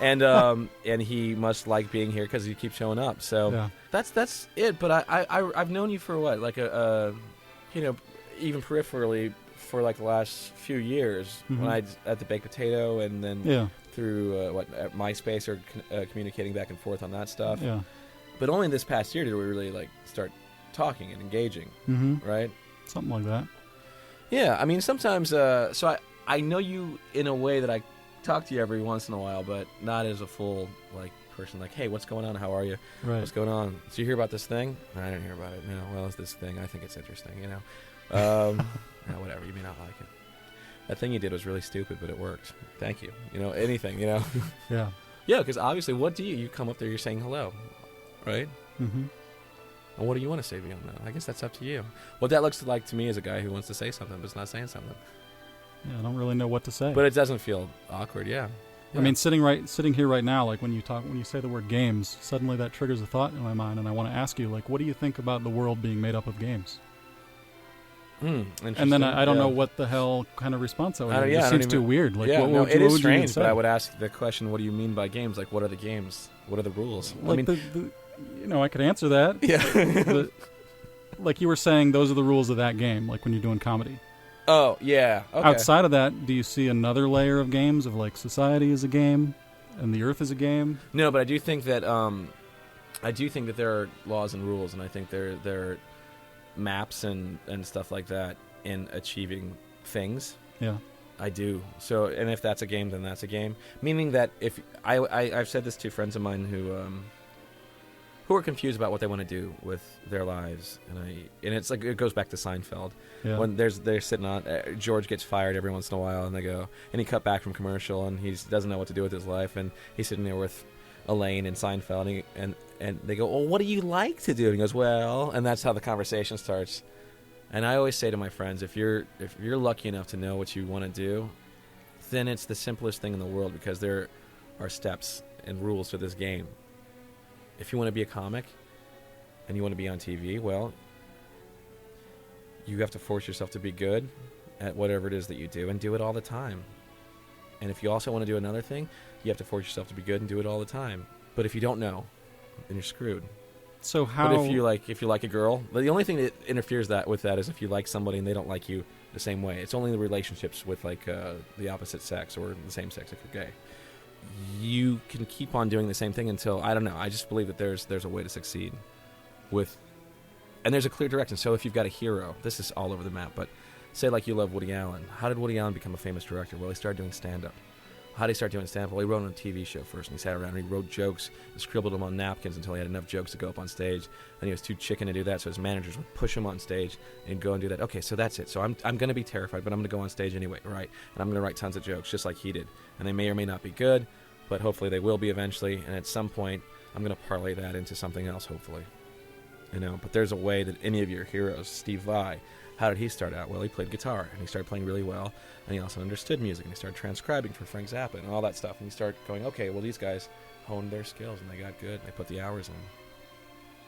B: and he must like being here because you keep showing up. So that's it. But I've known you for what, like even peripherally for like the last few years, when I at the Baked Potato, and then through at MySpace, or communicating back and forth on that stuff. Yeah. But only this past year did we really like start talking and engaging, right?
A: Something like that.
B: Yeah, I mean sometimes. So I know you in a way that I talk to you every once in a while, but not as a full like person. Like, hey, what's going on? How are you?
A: Right.
B: What's going on? Did you hear about this thing? I didn't hear about it. No. Well, it's this thing. I think it's interesting. You know. Whatever. You may not like it. That thing you did was really stupid, but it worked. Thank you. You know, anything. You know.
A: Yeah.
B: Yeah, because obviously, what do you come up there? You're saying hello, right? Mm-hmm. And what do you want to say beyond that? I guess that's up to you. What that looks like to me is a guy who wants to say something but is not saying something.
A: Yeah, I don't really know what to say.
B: But it doesn't feel awkward. Yeah.
A: I mean, sitting here right now, like when you say the word games, suddenly that triggers a thought in my mind, and I want to ask you, like, what do you think about the world being made up of games? And then I don't know what the hell kind of response I would have. It seems too weird. Like,
B: it is strange, but I would ask the question, what do you mean by games? Like, what are the games? What are the rules?
A: Like I mean, I could answer that. Yeah. But, like you were saying, those are the rules of that game, like when you're doing comedy.
B: Oh, yeah. Okay.
A: Outside of that, do you see another layer of games of, like, society is a game and the earth is a game?
B: No, but I do think that there are laws and rules, and I think there are maps and stuff like that in achieving things.
A: Yeah.
B: I do. So, and if that's a game, then that's a game. Meaning that if I've said this to friends of mine who are confused about what they want to do with their lives, and it's like, it goes back to Seinfeld. Yeah. When they're sitting on George gets fired every once in a while, and they go, and he cut back from commercial, and he doesn't know what to do with his life, and he's sitting there with Elaine and Seinfeld, and they go, well, what do you like to do? And he goes, well, and that's how the conversation starts. And I always say to my friends, if you're lucky enough to know what you want to do, then it's the simplest thing in the world, because there are steps and rules to this game. If you want to be a comic and you want to be on TV, well, you have to force yourself to be good at whatever it is that you do, and do it all the time. And if you also want to do another thing, you have to force yourself to be good and do it all the time. But if you don't know, then you're screwed.
A: So how?
B: But if you like a girl, the only thing that interferes with that is if you like somebody and they don't like you the same way. It's only the relationships with like the opposite sex or the same sex if you're gay. You can keep on doing the same thing until, I don't know. I just believe that there's a way to succeed with, and there's a clear direction. So if you've got a hero, this is all over the map. But say like you love Woody Allen. How did Woody Allen become a famous director? Well, he started doing stand-up. How did he start doing stand-up? Well, he wrote on a TV show first, and he sat around and he wrote jokes and scribbled them on napkins until he had enough jokes to go up on stage. And he was too chicken to do that, so his managers would push him on stage and go and do that. Okay, so that's it. So I'm going to be terrified, but I'm going to go on stage anyway, right? And I'm going to write tons of jokes, just like he did. And they may or may not be good, but hopefully they will be eventually. And at some point, I'm going to parlay that into something else, hopefully. But there's a way that any of your heroes, Steve Vai, how did he start out? Well, he played guitar, and he started playing really well, and he also understood music, and he started transcribing for Frank Zappa and all that stuff, and you start going, okay, well, these guys honed their skills, and they got good, and they put the hours in.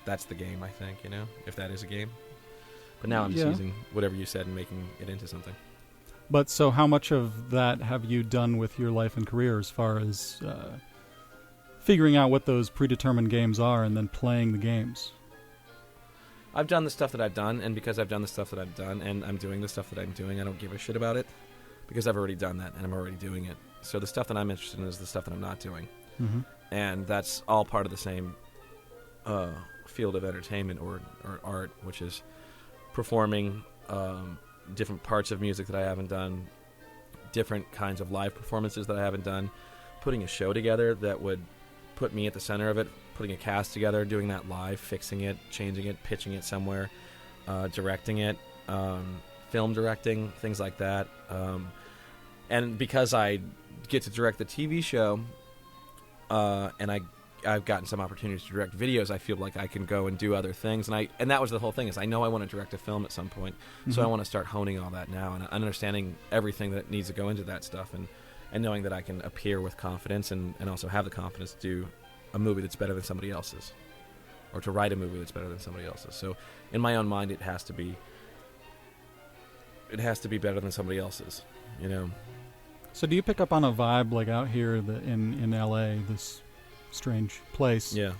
B: That's the game, I think, if that is a game. But now I'm just using whatever you said and making it into something.
A: But so how much of that have you done with your life and career as far as figuring out what those predetermined games are and then playing the games?
B: I've done the stuff that I've done, and because I've done the stuff that I've done, and I'm doing the stuff that I'm doing, I don't give a shit about it, because I've already done that, and I'm already doing it. So the stuff that I'm interested in is the stuff that I'm not doing. Mm-hmm. And that's all part of the same field of entertainment or art, which is performing different parts of music that I haven't done, different kinds of live performances that I haven't done, putting a show together that would put me at the center of it, putting a cast together, doing that live, fixing it, changing it, pitching it somewhere, directing it, film directing, things like that. And because I get to direct the TV show, and I've gotten some opportunities to direct videos, I feel like I can go and do other things. And that was the whole thing, is I know I want to direct a film at some point, so I want to start honing all that now and understanding everything that needs to go into that stuff, and knowing that I can appear with confidence and also have the confidence to do a movie that's better than somebody else's, or to write a movie that's better than somebody else's. So in my own mind, it has to be better than somebody else's,
A: So do you pick up on a vibe like out here in L.A., this strange place?
B: Yeah.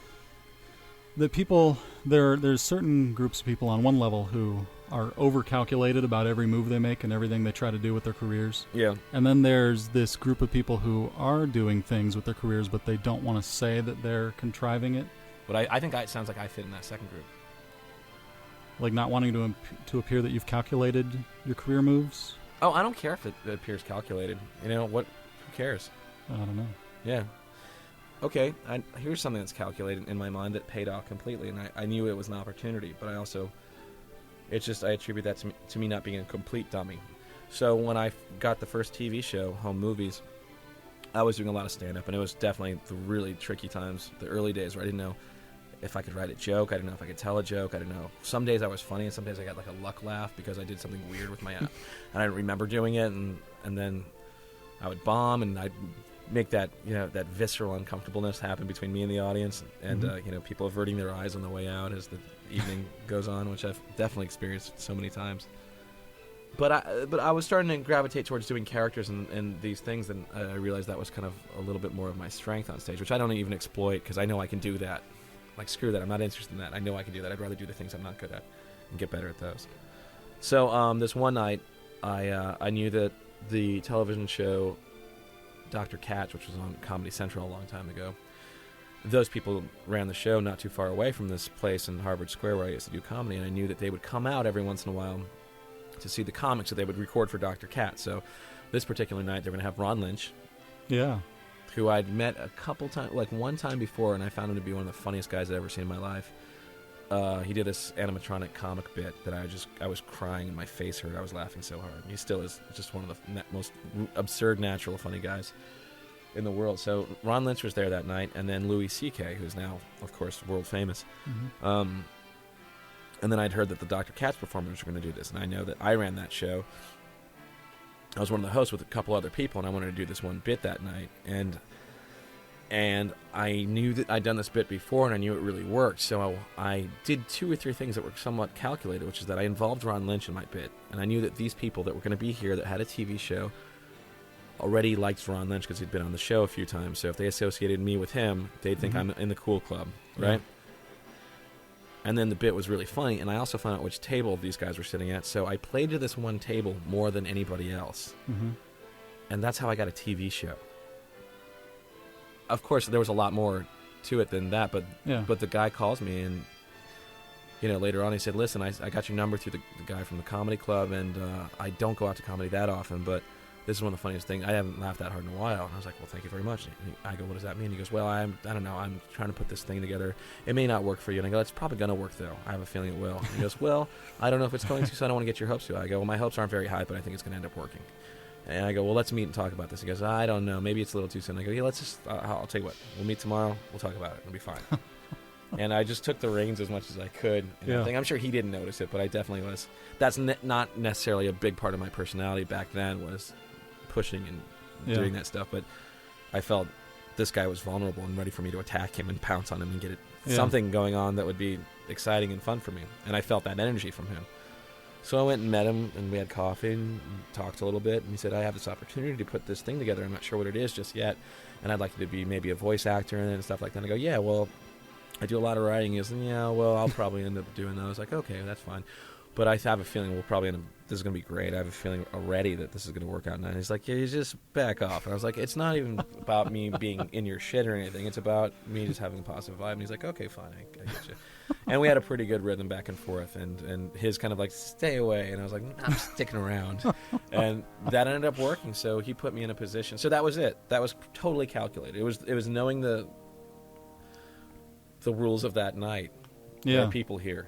A: The people, there's certain groups of people on one level who are over-calculated about every move they make and everything they try to do with their careers.
B: Yeah.
A: And then there's this group of people who are doing things with their careers, but they don't want to say that they're contriving it.
B: But I think it sounds like I fit in that second group.
A: Like not wanting to appear that you've calculated your career moves?
B: Oh, I don't care if it appears calculated. You know, who cares?
A: I don't know.
B: Yeah. Okay, here's something that's calculated in my mind that paid off completely, and I knew it was an opportunity, but I attribute that to me not being a complete dummy. So when I got the first TV show, Home Movies, I was doing a lot of stand-up, and it was definitely the really tricky times, the early days where I didn't know if I could write a joke, I didn't know if I could tell a joke, I didn't know. Some days I was funny, and some days I got like a luck laugh because I did something weird with my app, and I didn't remember doing it, and then I would bomb, and I'd make that, that visceral uncomfortableness happen between me and the audience, and people averting their eyes on the way out as the evening goes on, which I've definitely experienced so many times. But I was starting to gravitate towards doing characters and these things, and I realized that was kind of a little bit more of my strength on stage, which I don't even exploit because I know I can do that. Like, screw that, I'm not interested in that. I know I can do that. I'd rather do the things I'm not good at and get better at those. So this one night, I knew that the television show Dr. Katz, which was on Comedy Central a long time ago, those people ran the show not too far away from this place in Harvard Square where I used to do comedy, and I knew that they would come out every once in a while to see the comics that they would record for Dr. Katz. So this particular night, they're going to have Ron Lynch, who I'd met a couple times, like one time before, and I found him to be one of the funniest guys I'd ever seen in my life. He did this animatronic comic bit that I was crying and my face hurt. I was laughing so hard. He still is just one of the most absurd, natural, funny guys in the world. So Ron Lynch was there that night, and then Louis C.K., who's now, of course, world famous. Mm-hmm. And then I'd heard that the Dr. Katz performers were going to do this, and I know that I ran that show. I was one of the hosts with a couple other people, and I wanted to do this one bit that night, and I knew that I'd done this bit before, and I knew it really worked, so I did 2 or 3 things that were somewhat calculated, which is that I involved Ron Lynch in my bit, and I knew that these people that were going to be here that had a TV show already liked Ron Lynch because he'd been on the show a few times, so if they associated me with him, they'd think I'm in the cool club, right? Yeah. And then the bit was really funny, and I also found out which table these guys were sitting at, so I played to this one table more than anybody else, and that's how I got a TV show. Of course, there was a lot more to it than that, but the guy calls me, and later on he said, "Listen, I got your number through the guy from the comedy club, and I don't go out to comedy that often, but this is one of the funniest things. I haven't laughed that hard in a while." And I was like, "Well, thank you very much." And I go, "What does that mean?" He goes, "Well, I don't know. I'm trying to put this thing together. It may not work for you." And I go, "It's probably going to work, though. I have a feeling it will." And he goes, "Well, I don't know if it's going to, so I don't want to get your hopes too high." I go, "Well, my hopes aren't very high, but I think it's going to end up working." And I go, "Well, let's meet and talk about this." He goes, "I don't know. Maybe it's a little too soon." I go, "Yeah, let's just, I'll tell you what. We'll meet tomorrow. We'll talk about it. It'll be fine." And I just took the reins as much as I could. I'm sure he didn't notice it, but I definitely was. That's not necessarily a big part of my personality back then, was pushing and doing that stuff. But I felt this guy was vulnerable and ready for me to attack him and pounce on him and get something going on that would be exciting and fun for me. And I felt that energy from him. So I went and met him, and we had coffee and talked a little bit, and he said, "I have this opportunity to put this thing together. I'm not sure what it is just yet, and I'd like you to be maybe a voice actor and stuff like that." And I go, "Yeah, well, I do a lot of writing." He goes, "Yeah, well, I'll probably end up doing those." I was like, "Okay, that's fine. But I have a feeling we'll probably end up, this is going to be great. I have a feeling already that this is going to work out." And he's like, "Yeah, you just back off." And I was like, "It's not even about me being in your shit or anything. It's about me just having a positive vibe." And he's like, "Okay, fine, I get you." And we had a pretty good rhythm back and forth. And his kind of like, "Stay away." And I was like, "I'm sticking around." And that ended up working. So he put me in a position. So that was it. That was totally calculated. It was knowing the rules of that night. There are people here.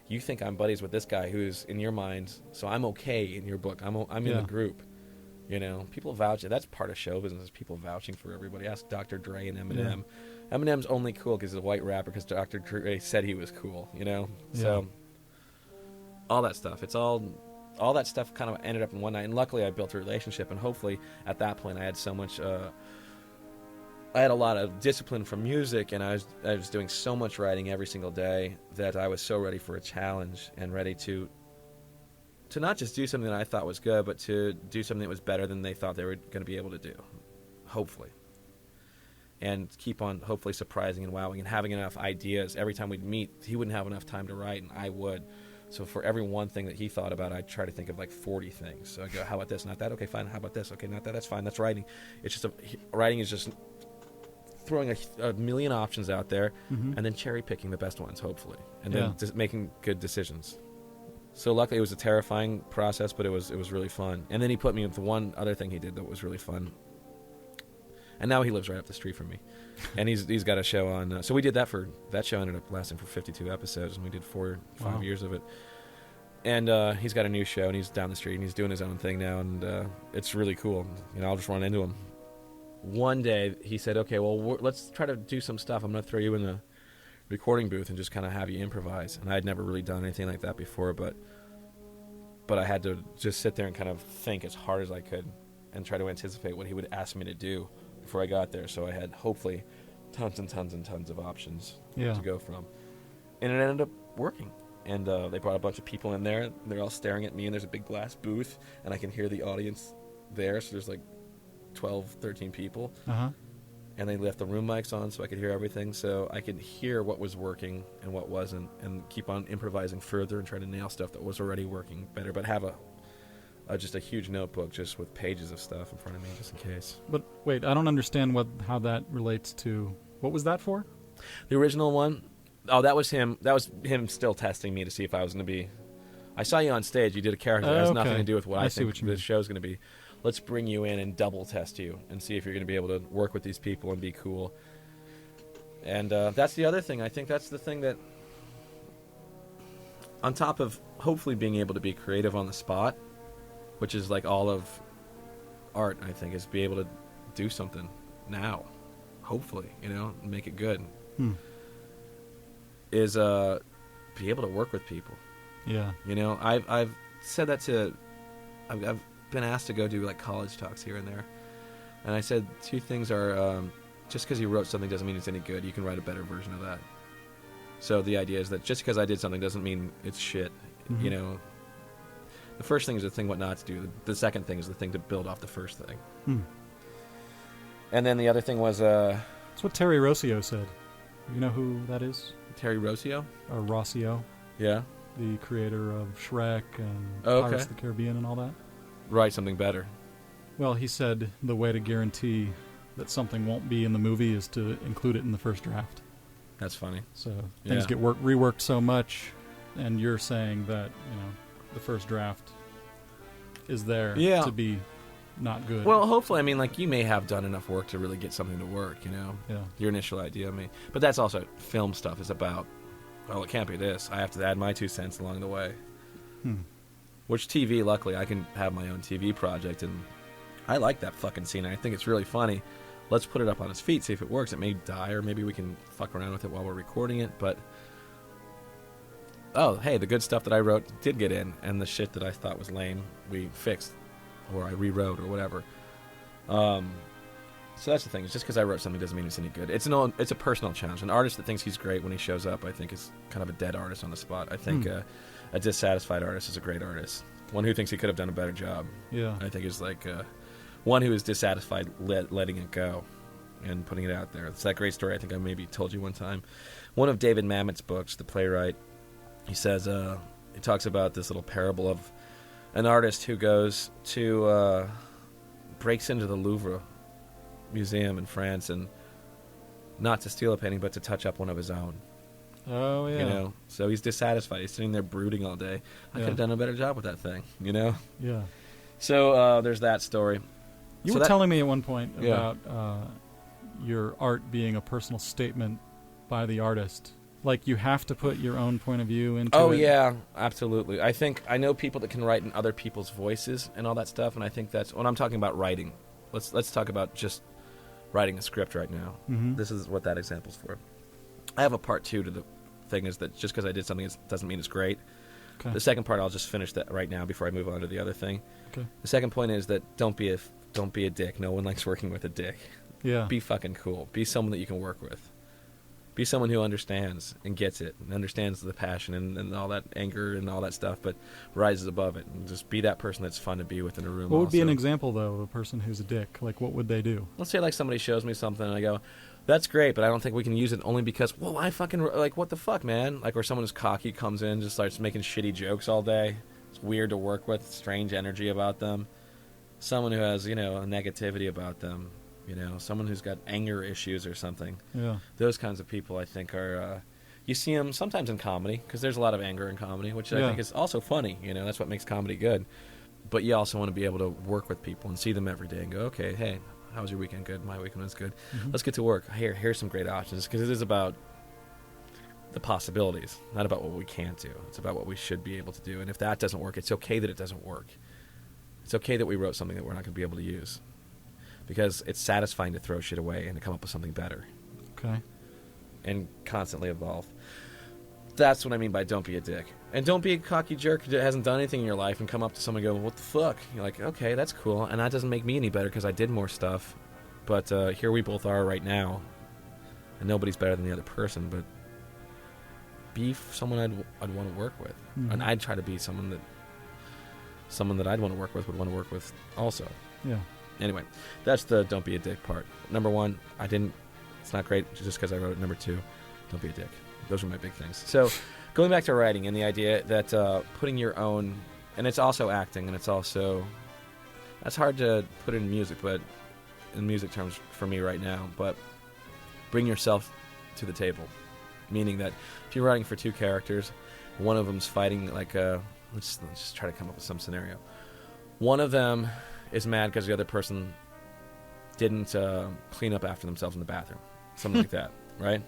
B: You think I'm buddies with this guy who's in your mind, so I'm okay in your book. I'm in the group. People vouch. That's part of show business, people vouching for everybody. Ask Dr. Dre and Eminem. Eminem's only cool because he's a white rapper because Dr. Dre said he was cool, So all that stuff. It's all that stuff kind of ended up in one night. And luckily I built a relationship, and hopefully at that point I had so much... I had a lot of discipline from music, and I was doing so much writing every single day that I was so ready for a challenge and ready to to not just do something that I thought was good, but to do something that was better than they thought they were going to be able to do, hopefully. And keep on hopefully surprising and wowing and having enough ideas. Every time we'd meet, he wouldn't have enough time to write, and I would. So for every one thing that he thought about, I'd try to think of like 40 things. So I go, how about this? Not that? Okay, fine. How about this? Okay, not that. That's fine. That's writing. It's just writing is just throwing a million options out there, and then cherry picking the best ones, hopefully, and then just making good decisions. So luckily, it was a terrifying process, but it was really fun. And then he put me with the one other thing he did that was really fun. And now he lives right up the street from me, and he's got a show on. So we did that show ended up lasting for 52 episodes, and we did 5 years of it. And he's got a new show, and he's down the street, and he's doing his own thing now, and it's really cool. I'll just run into him. One day he said, "Okay, well, let's try to do some stuff. I'm going to throw you in the recording booth and just kind of have you improvise." And I had never really done anything like that before, but I had to just sit there and kind of think as hard as I could and try to anticipate what he would ask me to do before I got there. So I had hopefully tons and tons and tons of options to go from. And it ended up working. And they brought a bunch of people in there. They're all staring at me, and there's a big glass booth, and I can hear the audience there. So there's like 12, 13 people. And they left the room mics on so I could hear everything. So I could hear what was working and what wasn't, and keep on improvising further and try to nail stuff that was already working better, but have just a huge notebook just with pages of stuff in front of me just in case.
A: But wait, I don't understand how that relates to... What was that for?
B: The original one? Oh, that was him. That was him still testing me to see if I was going to be... I saw you on stage. You did a character that has nothing to do with what I think this show's going to be. Let's bring you in and double test you and see if you're going to be able to work with these people and be cool. And that's the other thing. I think that's the thing that... On top of hopefully being able to be creative on the spot, which is like all of art, I think, is be able to do something now, hopefully, and make it good. Is be able to work with people.
A: Yeah.
B: I've said that I've been asked to go do like college talks here and there, and I said two things are just because you wrote something doesn't mean it's any good. You can write a better version of that. So the idea is that just because I did something doesn't mean it's shit. The first thing is the thing what not to do. The second thing is the thing to build off the first thing. And then the other thing was...
A: That's what Terry Rossio said. You know who that is?
B: Terry Rossio?
A: Or Rossio.
B: Yeah.
A: The creator of Shrek and Pirates of the Caribbean and all that.
B: Write something better.
A: Well, he said the way to guarantee that something won't be in the movie is to include it in the first draft.
B: That's funny.
A: So things get reworked so much, and you're saying that, the first draft is there to be not good.
B: Well, hopefully, you may have done enough work to really get something to work,
A: Yeah.
B: Your initial idea, But that's also, film stuff is about, it can't be this. I have to add my 2 cents along the way. Which TV, luckily, I can have my own TV project, and I like that fucking scene. I think it's really funny. Let's put it up on its feet, see if it works. It may die, or maybe we can fuck around with it while we're recording it, but... Oh, hey, the good stuff that I wrote did get in, and the shit that I thought was lame, we fixed, or I rewrote, or whatever. So that's the thing. It's just because I wrote something doesn't mean it's any good. It's a personal challenge. An artist that thinks he's great when he shows up, I think, is kind of a dead artist on the spot. I think a dissatisfied artist is a great artist. One who thinks he could have done a better job.
A: Yeah.
B: I think is like one who is dissatisfied letting it go and putting it out there. It's that great story I think I maybe told you one time. One of David Mamet's books, the playwright, he says, he talks about this little parable of an artist who goes to, breaks into the Louvre Museum in France, and not to steal a painting, but to touch up one of his own.
A: Oh, yeah.
B: So he's dissatisfied. He's sitting there brooding all day. I could have done a better job with that thing,
A: Yeah.
B: So there's that story.
A: You were telling me at one point about your art being a personal statement by the artist. Like, you have to put your own point of view into it.
B: Oh, yeah, absolutely. I know people that can write in other people's voices and all that stuff, and I think that's... When I'm talking about writing, let's talk about just writing a script right now. This is what that example's for. I have a part 2 to the thing, is that just because I did something doesn't mean it's great. Okay. The second part, I'll just finish that right now before I move on to the other thing. Okay. The second point is that don't be a dick. No one likes working with a dick.
A: Yeah.
B: Be fucking cool. Be someone that you can work with. Be someone who understands and gets it and understands the passion and all that anger and all that stuff, but rises above it. And just be that person that's fun to be with in a room.
A: What would be an
B: also.
A: example, though, of a person who's a dick? Like, what would they do?
B: Let's say like somebody shows me something and I go, that's great, but I don't think we can use it only because, well, I fucking, like, what the fuck, man? Like, where someone who's cocky comes in, just starts making shitty jokes all day. It's weird to work with, strange energy about them. Someone who has, you know, a negativity about them. You know, someone who's got anger issues or something.
A: Yeah.
B: Those kinds of people, I think, are... you see them sometimes in comedy, because there's a lot of anger in comedy, which I think is also funny. You know, that's what makes comedy good. But you also want to be able to work with people and see them every day and go, okay, hey, how was your weekend? Good. My weekend was good. Mm-hmm. Let's get to work. Here's some great options, because it is about the possibilities, not about what we can't do. It's about what we should be able to do. And if that doesn't work, it's okay that it doesn't work. It's okay that we wrote something that we're not going to be able to use. Because it's satisfying to throw shit away and to come up with something better.
A: Okay.
B: And constantly evolve. That's what I mean by don't be a dick. And don't be a cocky jerk that hasn't done anything in your life and come up to someone and go, what the fuck? You're like, okay, that's cool. And that doesn't make me any better because I did more stuff. But here we both are right now. And nobody's better than the other person. But be someone I'd want to work with. Mm-hmm. And I'd try to be someone that I'd want to work with would want to work with also.
A: Yeah.
B: Anyway, that's the don't be a dick part. Number one, it's not great just because I wrote it. Number two, don't be a dick. Those are my big things. So going back to writing and the idea that putting your own, and it's also acting, and it's also, that's hard to put in music, but in music terms for me right now, but bring yourself to the table. Meaning that if you're writing for two characters, one of them's fighting like let's just try to come up with some scenario. One of them is mad because the other person didn't clean up after themselves in the bathroom. Something like that, right?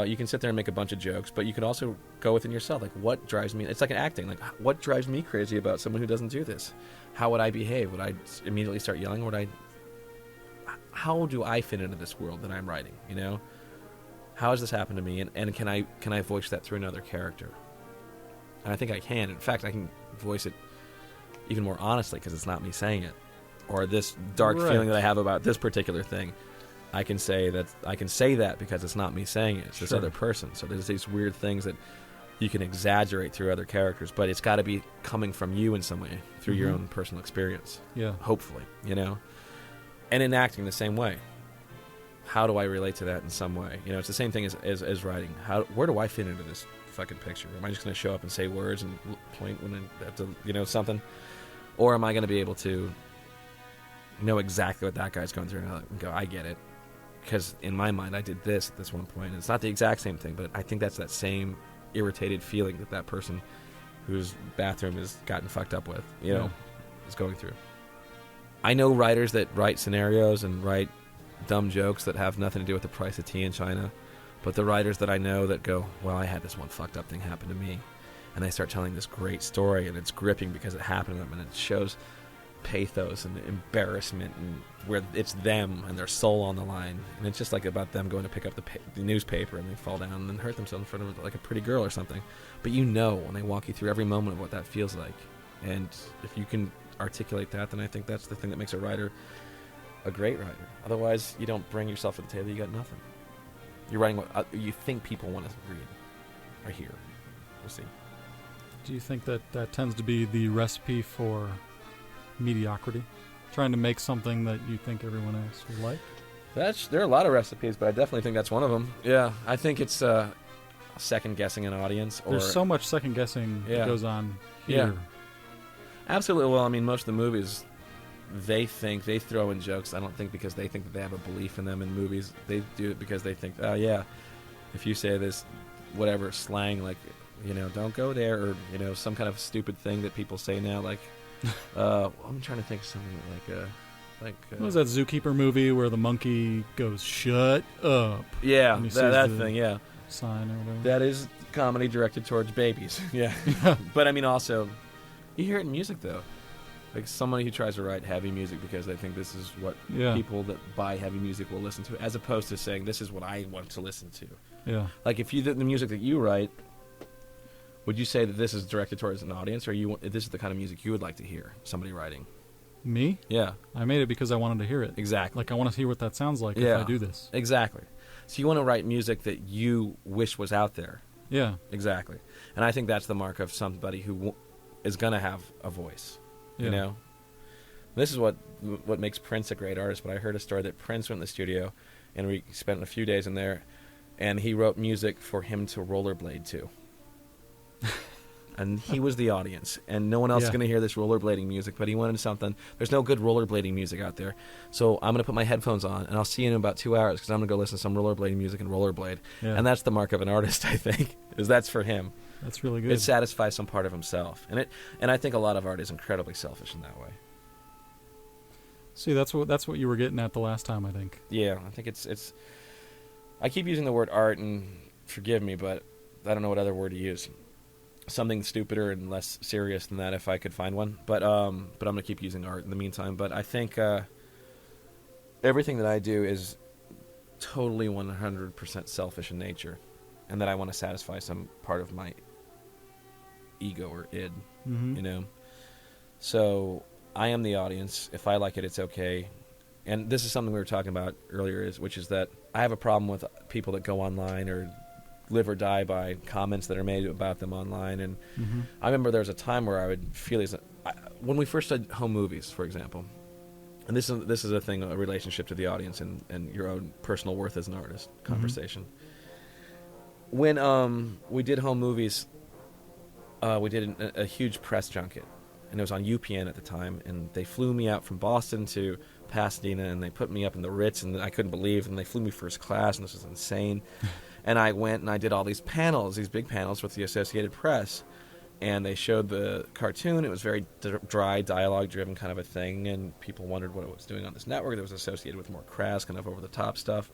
B: You can sit there and make a bunch of jokes, but you can also go within yourself. Like, what drives me... It's like an acting. Like, what drives me crazy about someone who doesn't do this? How would I behave? Would I immediately start yelling? How do I fit into this world that I'm writing, you know? How has this happened to me? And can I voice that through another character? And I think I can. In fact, I can voice it even more honestly because it's not me saying it, or this dark feeling that I have about this particular thing. I can say that because it's not me saying it; it's this other person. So there's these weird things that you can exaggerate through other characters, but it's got to be coming from you in some way through your own personal experience. Yeah, hopefully, you know. And in acting, the same way. How do I relate to that in some way? You know, it's the same thing as writing. Where do I fit into this fucking picture? Am I just going to show up and say words and point when I have to, you know, something? Or am I going to be able to know exactly what that guy's going through and go, I get it. Because in my mind, I did this at this one point. It's not the exact same thing, but I think that's that same irritated feeling that person whose bathroom has gotten fucked up with, you know, is going through. I know writers that write scenarios and write dumb jokes that have nothing to do with the price of tea in China. But the writers that I know that go, well, I had this one fucked up thing happen to me. And they start telling this great story, and it's gripping because it happened to them, and it shows pathos and embarrassment, and where it's them and their soul on the line. And it's just like about them going to pick up the newspaper, and they fall down and then hurt themselves in front of like a pretty girl or something. But you know when they walk you through every moment of what that feels like. And if you can articulate that, then I think that's the thing that makes a writer a great writer. Otherwise, you don't bring yourself to the table, you got nothing. You're writing what you think people want to read or hear. We'll see.
A: Do you think that tends to be the recipe for mediocrity? Trying to make something that you think everyone else will like?
B: There are a lot of recipes, but I definitely think that's one of them. Yeah, I think it's second-guessing an audience.
A: There's so much second-guessing that goes on here.
B: Yeah. Absolutely. Well, I mean, most of the movies, they throw in jokes. I don't think because they think that they have a belief in them in movies. They do it because they think, oh, yeah, if you say this, whatever, slang, like, you know, don't go there, or, you know, some kind of stupid thing that people say now, like, I'm trying to think of something
A: what was that Zookeeper movie where the monkey goes, shut up?
B: Yeah, that thing, yeah.
A: Sign or whatever.
B: That is comedy directed towards babies. Yeah. But, I mean, also, you hear it in music, though. Like somebody who tries to write heavy music because they think this is what people that buy heavy music will listen to, as opposed to saying this is what I want to listen to. Yeah. Like if you the music that you write, would you say that this is directed towards an audience, or this is the kind of music you would like to hear somebody writing?
A: Me?
B: Yeah.
A: I made it because I wanted to hear it.
B: Exactly.
A: Like I want to hear what that sounds like if I do this.
B: Exactly. So you want to write music that you wish was out there.
A: Yeah.
B: Exactly. And I think that's the mark of somebody who is going to have a voice, you know? This is what makes Prince a great artist, but I heard a story that Prince went in the studio, and we spent a few days in there, and he wrote music for him to rollerblade to. And he was the audience, and no one else is going to hear this rollerblading music, but he wanted something. There's no good rollerblading music out there, so I'm going to put my headphones on, and I'll see you in about 2 hours, because I'm going to go listen to some rollerblading music and rollerblade. Yeah. And that's the mark of an artist, I think, is that's for him.
A: That's really good.
B: It satisfies some part of himself, and I think a lot of art is incredibly selfish in that way.
A: See, that's what you were getting at the last time, I think.
B: Yeah, I think it's. I keep using the word art, and forgive me, but I don't know what other word to use. Something stupider and less serious than that, if I could find one. But I'm gonna keep using art in the meantime. But I think everything that I do is totally 100% selfish in nature, and that I want to satisfy some part of my ego or id.
A: Mm-hmm.
B: You know, so I am the audience. If I like it, it's okay. And this is something we were talking about earlier, which is that I have a problem with people that go online or live or die by comments that are made about them online. And I remember there was a time where I would feel when we first did home movies, for example, and this is a thing, a relationship to the audience and your own personal worth as an artist conversation. When we did home movies, we did a huge press junket, and it was on UPN at the time, and they flew me out from Boston to Pasadena, and they put me up in the Ritz, and I couldn't believe, and they flew me first class, and this was insane. And I went and I did all these panels, these big panels with the Associated Press, and they showed the cartoon. It was very dry, dialogue-driven kind of a thing, and people wondered what it was doing on this network that was associated with more crass, kind of over-the-top stuff.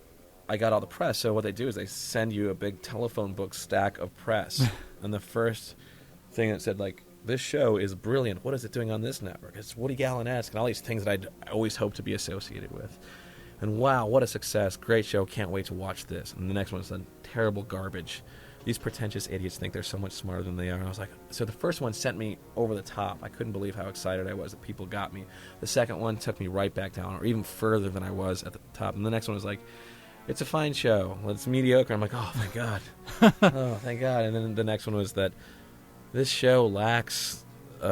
B: I got all the press, so what they do is they send you a big telephone book stack of press, and the first thing that said, like, this show is brilliant. What is it doing on this network? It's Woody Gallen-esque, and all these things that I'd always hoped to be associated with. And wow, what a success. Great show. Can't wait to watch this. And the next one said, terrible garbage. These pretentious idiots think they're so much smarter than they are. And I was like, so the first one sent me over the top. I couldn't believe how excited I was that people got me. The second one took me right back down, or even further than I was at the top. And the next one was like, it's a fine show. Well, it's mediocre. I'm like, oh, thank God. Oh, thank God. And then the next one was that this show lacks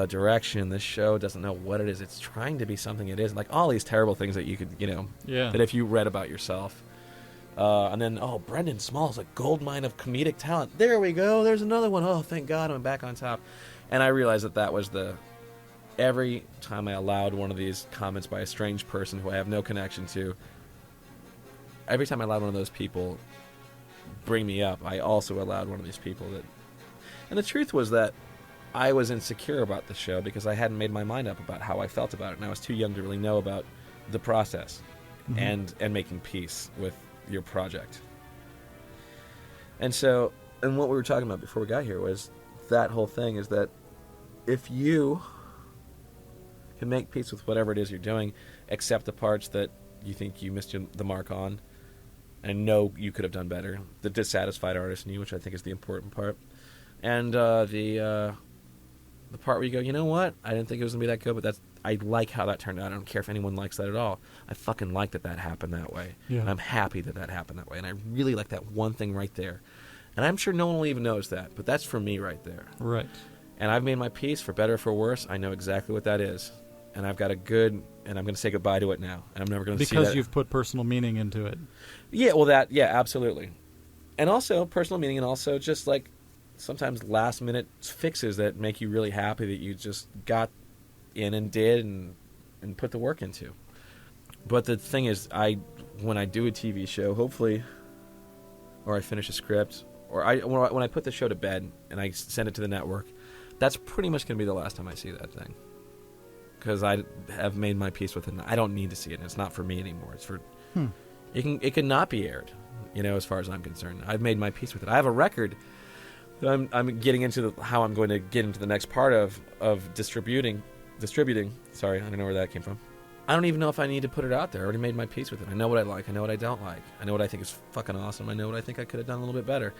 B: direction. This show doesn't know what it is. It's trying to be something it isn't. Like all these terrible things that you could, that if you read about yourself. And then, Brendon Small is a goldmine of comedic talent. There we go. There's another one. Oh, thank God, I'm back on top. And I realized that was every time I allowed one of these comments by a strange person who I have no connection to, every time I allowed one of those people bring me up, I also allowed one of these people that... And the truth was that I was insecure about the show because I hadn't made my mind up about how I felt about it, and I was too young to really know about the process and making peace with your project. And so, and what we were talking about before we got here was that whole thing is that if you can make peace with whatever it is you're doing, accept the parts that you think you missed the mark on, and know you could have done better, the dissatisfied artist in you, which I think is the important part, and the part where you go, you know what? I didn't think it was going to be that good, but I like how that turned out. I don't care if anyone likes that at all. I fucking like that happened that way. Yeah. And I'm happy that happened that way. And I really like that one thing right there. And I'm sure no one will even notice that, but that's for me right there.
A: Right.
B: And I've made my peace, for better or for worse. I know exactly what that is. And I've got and I'm going to say goodbye to it now. And I'm never going to see that.
A: Because you've put personal meaning into it.
B: Yeah, well, absolutely. And also personal meaning, and also just like sometimes last minute fixes that make you really happy that you just got in and did and put the work into. But the thing is, when I do a TV show, hopefully, or I finish a script, or when I put the show to bed and I send it to the network, that's pretty much going to be the last time I see that thing. Because I have made my peace with it. I don't need to see it. And it's not for me anymore. It's for... It can not be aired, as far as I'm concerned. I've made my peace with it. I have a record that I'm getting into how I'm going to get into the next part of distributing. Sorry, I don't know where that came from. I don't even know if I need to put it out there. I already made my peace with it. I know what I like. I know what I don't like. I know what I think is fucking awesome. I know what I think I could have done a little bit better.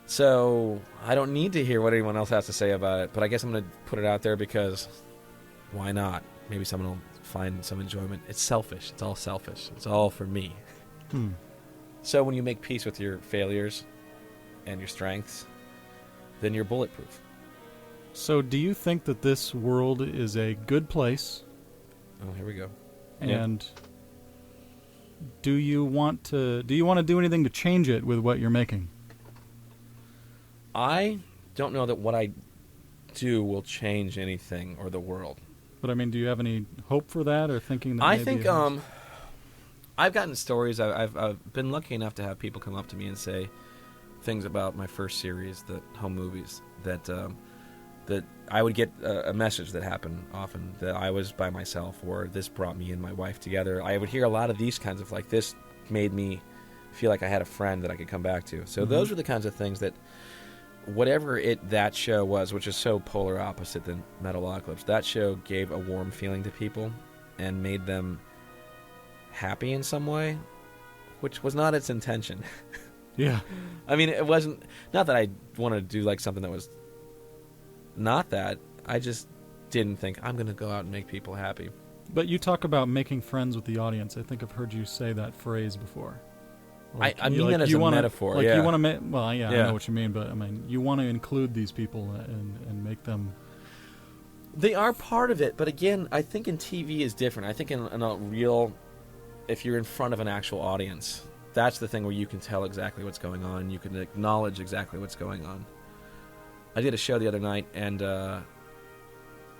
B: So I don't need to hear what anyone else has to say about it. But I guess I'm going to put it out there because why not? Maybe someone will find some enjoyment. It's selfish. It's all selfish. It's all for me. So when you make peace with your failures and your strengths, then you're bulletproof.
A: So do you think that this world is a good place?
B: Oh, here we go.
A: And do you want to do anything to change it with what you're making?
B: I don't know that what I do will change anything or the world.
A: But I mean, do you have any hope for that, or thinking that
B: I
A: maybe
B: think
A: it has?
B: I've gotten stories. I've been lucky enough to have people come up to me and say things about my first series, the home movies, that I would get a message that happened often, that I was by myself, or this brought me and my wife together. I would hear a lot of these kinds of, like, this made me feel like I had a friend that I could come back to. So those were the kinds of things that, whatever that show was, which is so polar opposite than Metalocalypse, that show gave a warm feeling to people and made them happy in some way, which was not its intention.
A: Yeah.
B: I mean, it wasn't, not that I wanted to do like something that was not that. I just didn't think I'm going to go out and make people happy.
A: But you talk about making friends with the audience. I think I've heard you say that phrase before. Like,
B: I mean that as a metaphor.
A: Like,
B: yeah.
A: you want to well, yeah, I know what you mean, but I mean, you want to include these people and make them.
B: They are part of it, but again, I think in TV is different. I think in a real, if you're in front of an actual audience, that's the thing where you can tell exactly what's going on. You can acknowledge exactly what's going on. I did a show the other night, and it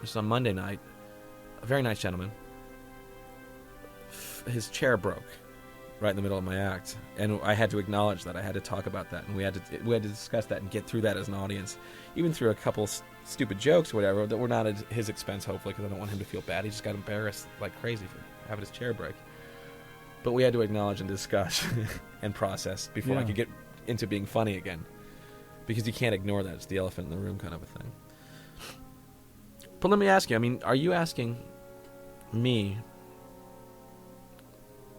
B: was on Monday night. A very nice gentleman. His chair broke right in the middle of my act, and I had to acknowledge that. I had to talk about that, and we had to discuss that and get through that as an audience, even through a couple stupid jokes or whatever that were not at his expense, hopefully, because I don't want him to feel bad. He just got embarrassed like crazy for having his chair break. But we had to acknowledge and discuss and process before I could get into being funny again, because you can't ignore that. It's the elephant in the room kind of a thing. But let me ask you, I mean, are you asking me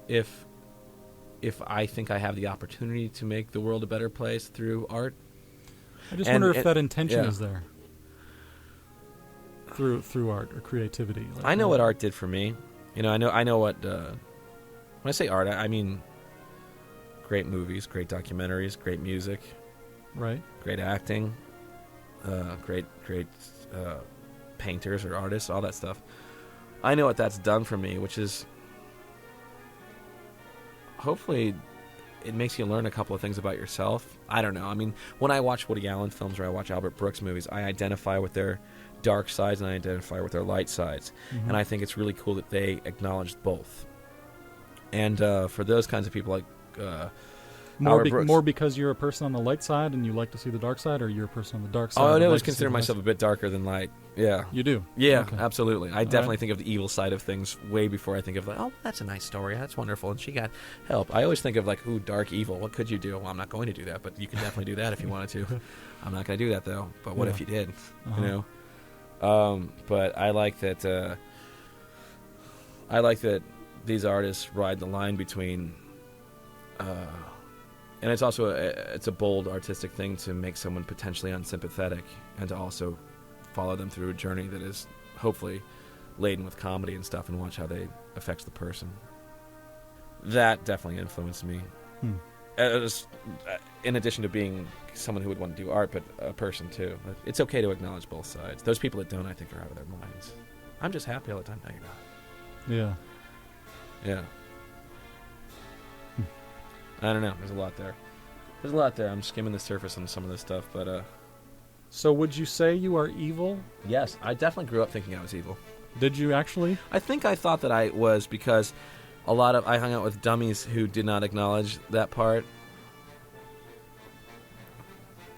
B: if I think I have the opportunity to make the world a better place through art?
A: I just wonder if that intention is there through art or creativity. Like,
B: I know what art did for me. You know, I know what. When I say art, I mean great movies, great documentaries, great music,
A: right?
B: Great acting, great painters or artists, all that stuff. I know what that's done for me, which is, hopefully, it makes you learn a couple of things about yourself. I don't know. I mean, when I watch Woody Allen films or I watch Albert Brooks movies, I identify with their dark sides and I identify with their light sides. And I think it's really cool that they acknowledged both. And for those kinds of people like
A: more because you're a person on the light side and you like to see the dark side, or you're a person on the dark side?
B: Oh, I always consider myself a bit darker than light. Yeah.
A: You do?
B: Yeah,
A: okay.
B: Absolutely. I definitely think of the evil side of things way before I think of, like, oh, that's a nice story. That's wonderful. And she got help. I always think of, like, ooh, dark evil. What could you do? Well, I'm not going to do that, but you can definitely do that if you wanted to. I'm not going to do that, though. But what if you did? You know? But I like that. These artists ride the line between. And it's also it's a bold artistic thing to make someone potentially unsympathetic and to also follow them through a journey that is hopefully laden with comedy and stuff, and watch how they affects the person. That definitely influenced me. In addition to being someone who would want to do art, but a person too. It's okay to acknowledge both sides. Those people that don't, I think, are out of their minds. I'm just happy all the time. No, you're not.
A: Yeah.
B: Yeah. I don't know. There's a lot there. I'm skimming the surface on some of this stuff, but
A: So would you say you are evil?
B: Yes, I definitely grew up thinking I was evil.
A: Did you actually?
B: I think I thought that I was, because I hung out with dummies who did not acknowledge that part.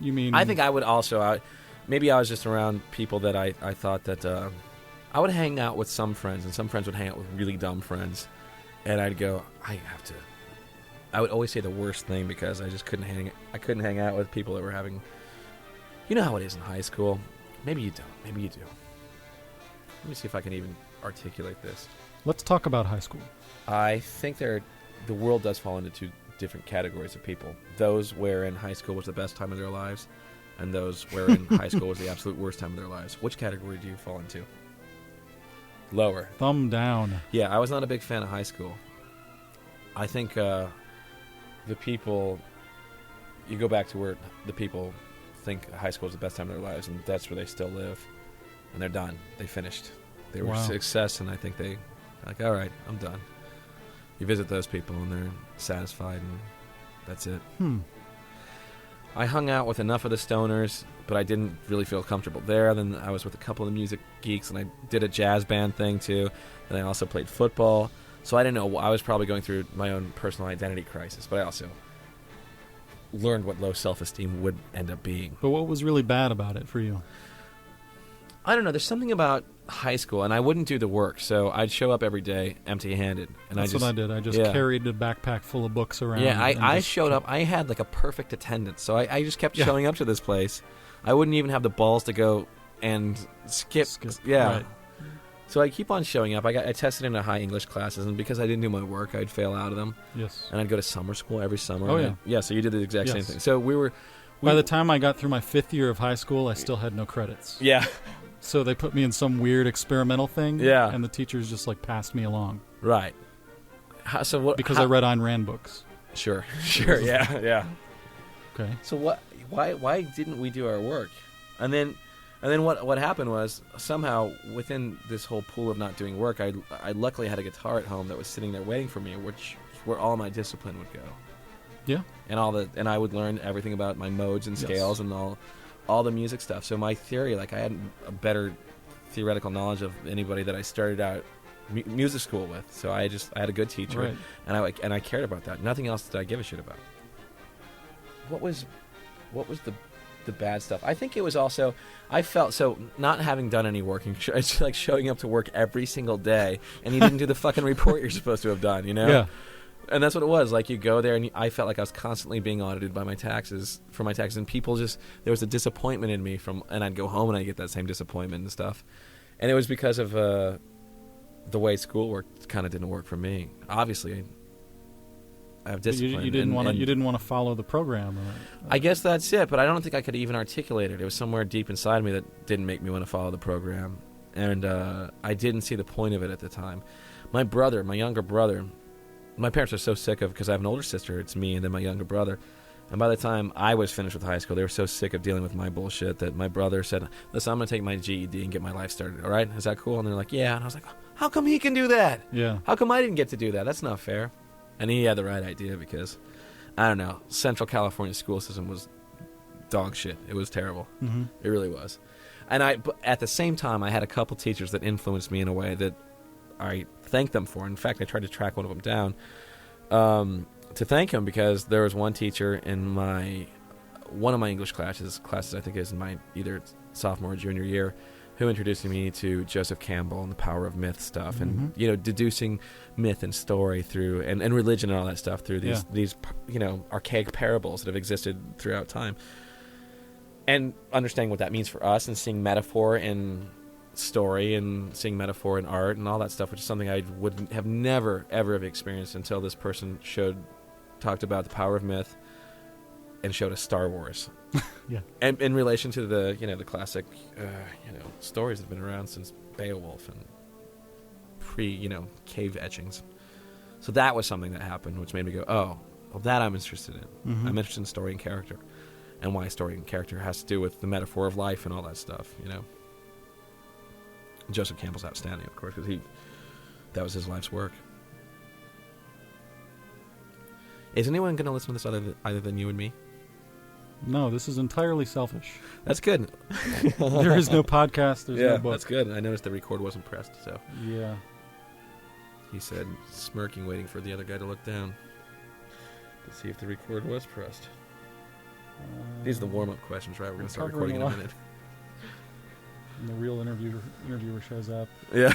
A: You mean?
B: I think I would also. Maybe I was just around people that I thought that I would hang out with some friends, and some friends would hang out with really dumb friends, and I'd go, I would always say the worst thing because I just couldn't hang out with people that were having. You know how it is in high school. Maybe you don't. Maybe you do. Let me see if I can even articulate this.
A: Let's talk about high school.
B: I think the world does fall into two different categories of people. Those wherein high school was the best time of their lives, and those wherein high school was the absolute worst time of their lives. Which category do you fall into? Lower.
A: Thumb down.
B: Yeah, I was not a big fan of high school. I think the people, you go back to where the people think high school is the best time of their lives, and that's where they still live, and they're done. They finished. They were a success, and I think they like, all right, I'm done. You visit those people, and they're satisfied, and that's it. I hung out with enough of the stoners, but I didn't really feel comfortable there. Then I was with a couple of the music geeks, and I did a jazz band thing too, and I also played football. So I didn't know. I was probably going through my own personal identity crisis, but I also learned what low self-esteem would end up being.
A: But what was really bad about it for you?
B: I don't know. There's something about high school, and I wouldn't do the work, so I'd show up every day empty-handed. And
A: That's what I did. I just carried a backpack full of books around.
B: Yeah, I showed up. I had like a perfect attendance, so I just kept showing up to this place. I wouldn't even have the balls to go and skip. Yeah. Right. So I'd keep on showing up. I tested into high English classes, and because I didn't do my work, I'd fail out of them.
A: Yes.
B: And I'd go to summer school every summer.
A: Oh, yeah.
B: Yeah, so you did the exact same thing. So we were...
A: By the time I got through my 5th year of high school, I still had no credits.
B: Yeah.
A: So they put me in some weird experimental thing.
B: Yeah.
A: And the teachers just like passed me along.
B: Right. Because
A: I read Ayn Rand books.
B: Sure. Yeah.
A: Okay.
B: So why didn't we do our work? And then what happened was, somehow within this whole pool of not doing work, I luckily had a guitar at home that was sitting there waiting for me, where all my discipline would go.
A: Yeah.
B: And I would learn everything about my modes and scales and all the music stuff. So my theory, like, I had a better theoretical knowledge of anybody that I started out music school with. So I had a good teacher, right. and I cared about that. Nothing else did I give a shit about. What was the bad stuff? I think it was also, I felt so, not having done any work, it's like showing up to work every single day, and you didn't do the fucking report you're supposed to have done, you know?
A: Yeah.
B: And that's what it was. Like, you go there, and I felt like I was constantly being audited by my taxes, and people there was a disappointment in me and I'd go home and I'd get that same disappointment and stuff. And it was because of the way school worked kind of didn't work for me. Obviously, I have discipline.
A: You didn't want to follow the program.
B: I guess that's it, but I don't think I could even articulate it. It was somewhere deep inside me that didn't make me want to follow the program. And I didn't see the point of it at the time. My younger brother, my parents are so sick of, because I have an older sister, it's me and then my younger brother. And by the time I was finished with high school, they were so sick of dealing with my bullshit that my brother said, listen, I'm going to take my GED and get my life started, all right? Is that cool? And they're like, yeah. And I was like, how come he can do that?
A: Yeah.
B: How come I didn't get to do that? That's not fair. And he had the right idea because, I don't know, Central California school system was dog shit. It was terrible. Mm-hmm. It really was. And but at the same time, I had a couple teachers that influenced me in a way that I thank them for. In fact, I tried to track one of them down to thank him, because there was one teacher in one of my English classes I think is in my either sophomore or junior year, who introduced me to Joseph Campbell and the power of myth stuff, and deducing myth and story through and religion and all that stuff through these archaic parables that have existed throughout time, and understanding what that means for us, and seeing metaphor in story and seeing metaphor in art and all that stuff, which is something I would have never ever have experienced until this person talked about the power of myth and showed us Star Wars.
A: Yeah.
B: And in relation to the the classic stories that have been around since Beowulf and cave etchings. So that was something that happened, which made me go, oh, well, that I'm interested in. Mm-hmm. I'm interested in story and character, and why story and character has to do with the metaphor of life and all that stuff. Joseph Campbell's outstanding, of course, because that was his life's work. Is anyone going to listen to this other than you and me?
A: No, this is entirely selfish.
B: That's good.
A: There is no podcast. There's no book.
B: That's good. I noticed the record wasn't pressed, so.
A: Yeah.
B: He said, smirking, waiting for the other guy to look down to see if the record was pressed. These are the warm-up questions, right? We're going to start recording in a minute.
A: And the real interviewer shows up.
B: Yeah.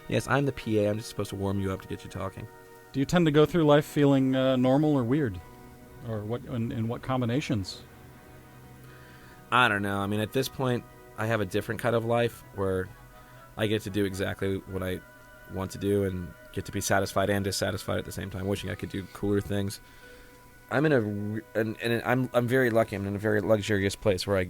B: Yes, I'm the PA. I'm just supposed to warm you up to get you talking.
A: Do you tend to go through life feeling normal or weird? Or what? In what combinations?
B: I don't know. I mean, at this point, I have a different kind of life where I get to do exactly what I want to do and get to be satisfied and dissatisfied at the same time, wishing I could do cooler things. I'm I'm very lucky. I'm in a very luxurious place where I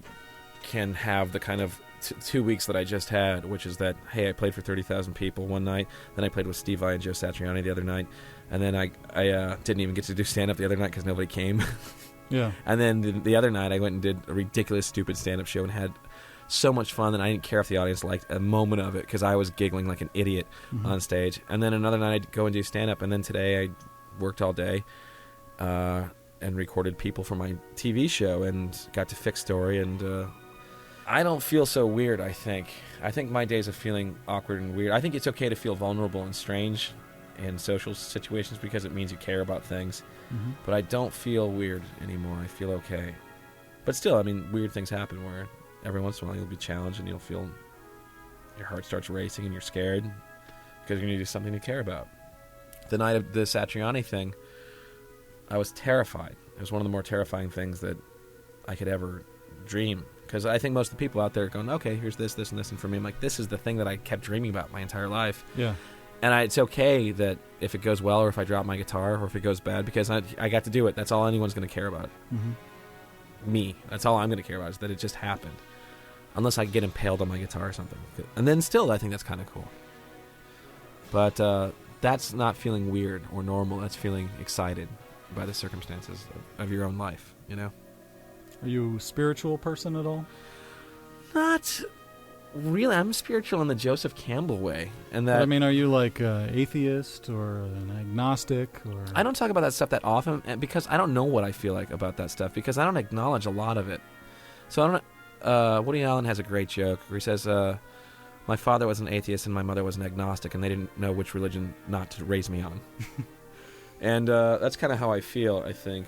B: can have the kind of 2 weeks that I just had, which is that, hey, I played for 30,000 people one night, then I played with Steve Vai and Joe Satriani the other night, and then I didn't even get to do stand-up the other night because nobody came.
A: Yeah.
B: And then the other night I went and did a ridiculous, stupid stand-up show and had so much fun that I didn't care if the audience liked a moment of it because I was giggling like an idiot on stage. And then another night I'd go and do stand-up, and then today I worked all day and recorded people for my TV show and got to fix story, and I don't feel so weird, I think. I think my days of feeling awkward and weird, I think it's okay to feel vulnerable and strange in social situations because it means you care about things. But I don't feel weird anymore. I feel okay. But still, I mean, weird things happen where every once in a while you'll be challenged and you'll feel your heart starts racing and you're scared because you're going to do something you care about. The night of the Satriani thing, I was terrified. It was one of the more terrifying things that I could ever dream. Because I think most of the people out there are going, okay, here's this, this, and this. And for me, I'm like, this is the thing that I kept dreaming about my entire life.
A: Yeah.
B: And it's okay that if it goes well or if I drop my guitar or if it goes bad, because I got to do it. That's all anyone's going to care about. Me. That's all I'm going to care about is that it just happened. Unless I get impaled on my guitar or something. And then still, I think that's kind of cool. But that's not feeling weird or normal. That's feeling excited by the circumstances of your own life, you know?
A: Are you a spiritual person at all?
B: Not really. I'm spiritual in the Joseph Campbell way. And that,
A: But, I mean, are you like an atheist or an agnostic? Or
B: I don't talk about that stuff that often because I don't know what I feel like about that stuff because I don't acknowledge a lot of it. So I don't. Woody Allen has a great joke where he says, my father was an atheist and my mother was an agnostic and they didn't know which religion not to raise me on. And that's kind of how I feel, I think,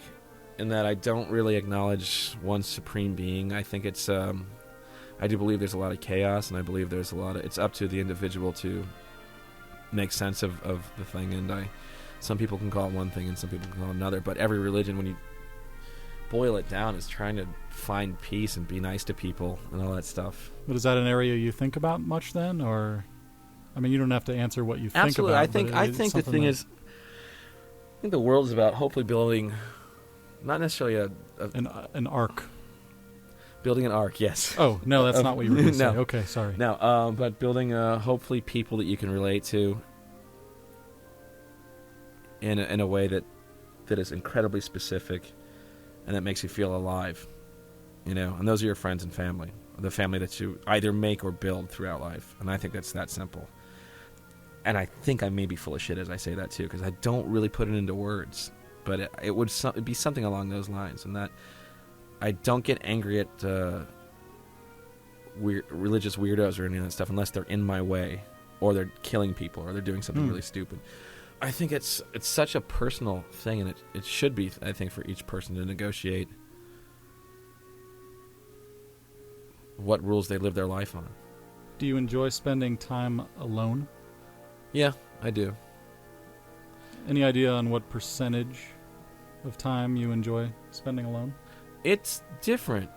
B: in that I don't really acknowledge one supreme being. I think it's, I do believe there's a lot of chaos, and I believe there's a lot of, it's up to the individual to make sense of the thing, and some people can call it one thing and some people can call it another, but every religion, when you boil it down, is trying to find peace and be nice to people and all that stuff.
A: But is that an area you think about much then, or, I mean, you don't have to answer what you
B: Absolutely.
A: think about.
B: I think the thing is, I think the world is about hopefully building, not necessarily
A: an arc.
B: Building an arc, yes.
A: Oh, no, that's not what you were going to say. Okay, sorry.
B: No, but building hopefully people that you can relate to in a way that is incredibly specific and that makes you feel alive, you know. And those are your friends and family, the family that you either make or build throughout life. And I think that's that simple. And I think I may be full of shit as I say that too, because I don't really put it into words. But it would be something along those lines, and that I don't get angry at religious weirdos or any of that stuff unless they're in my way, or they're killing people, or they're doing something really stupid. I think it's such a personal thing, and it should be, I think, for each person to negotiate what rules they live their life on.
A: Do you enjoy spending time alone?
B: Yeah, I do.
A: Any idea on what percentage of time you enjoy spending alone?
B: It's different.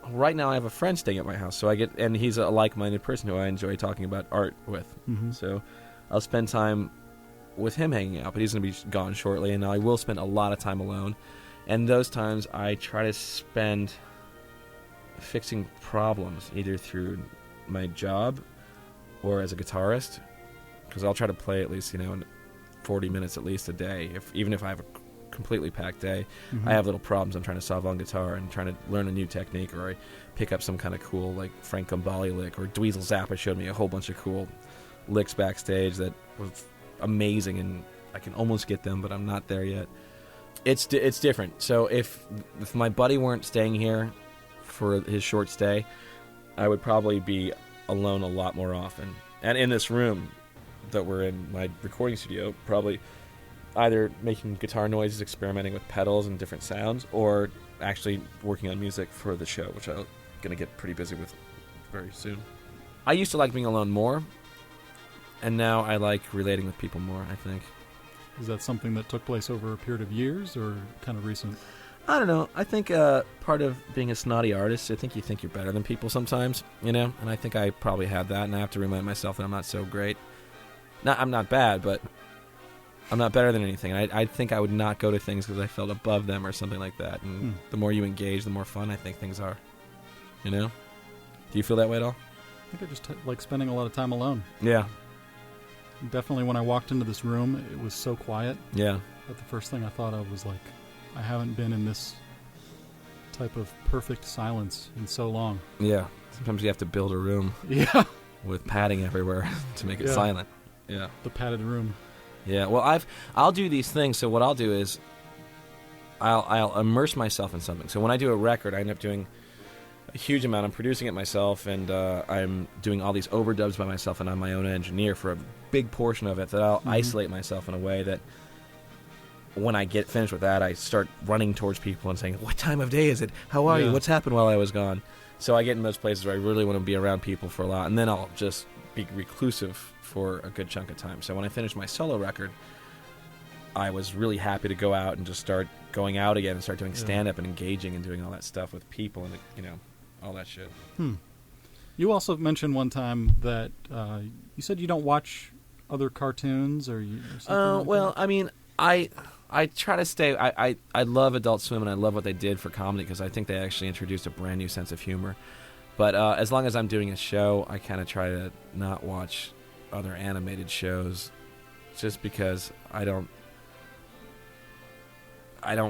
B: Right now I have a friend staying at my house, and he's a like-minded person who I enjoy talking about art with. So I'll spend time with him hanging out, but he's going to be gone shortly, and I will spend a lot of time alone. And those times I try to spend fixing problems, either through my job or as a guitarist, because I'll try to play at least, 40 minutes at least a day, even if I have a completely packed day. I have little problems I'm trying to solve on guitar and trying to learn a new technique, or I pick up some kind of cool, like, Frank Gambale lick, or Dweezil Zappa showed me a whole bunch of cool licks backstage that was amazing, and I can almost get them, but I'm not there yet. It's different. So if my buddy weren't staying here for his short stay, I would probably be alone a lot more often. And in this room that we're in, my recording studio, probably either making guitar noises, experimenting with pedals and different sounds, or actually working on music for the show, which I'm going to get pretty busy with very soon. I used to like being alone more, and now I like relating with people more, I think.
A: Is that something that took place over a period of years, or kind of recent?
B: I don't know. I think part of being a snotty artist, I think you think you're better than people sometimes, and I think I probably had that, and I have to remind myself that I'm not so great. I'm not bad, but I'm not better than anything. I think I would not go to things because I felt above them or something like that. And the more you engage, the more fun I think things are. Do you feel that way at all?
A: I think I just like spending a lot of time alone.
B: Yeah.
A: Definitely when I walked into this room, it was so quiet.
B: Yeah.
A: But the first thing I thought of was like, I haven't been in this type of perfect silence in so long.
B: Yeah. Sometimes you have to build a room.
A: Yeah.
B: With padding everywhere to make it silent. Yeah.
A: The padded room.
B: Yeah. Well, I'll do these things. So what I'll do is I'll immerse myself in something. So when I do a record, I end up doing a huge amount. I'm producing it myself, and I'm doing all these overdubs by myself, and I'm my own engineer for a big portion of it. That I'll isolate myself in a way that when I get finished with that, I start running towards people and saying, "What time of day is it? How are you? What's happened while I was gone?" So I get in those places where I really want to be around people for a lot, and then I'll just be reclusive for a good chunk of time. So when I finished my solo record, I was really happy to go out and just start going out again and start doing stand-up and engaging and doing all that stuff with people and, all that shit.
A: You also mentioned one time that you said you don't watch other cartoons or something like that?
B: I mean, I try to stay. I love Adult Swim and I love what they did for comedy because I think they actually introduced a brand new sense of humor. But as long as I'm doing a show, I kind of try to not watch other animated shows, just because I don't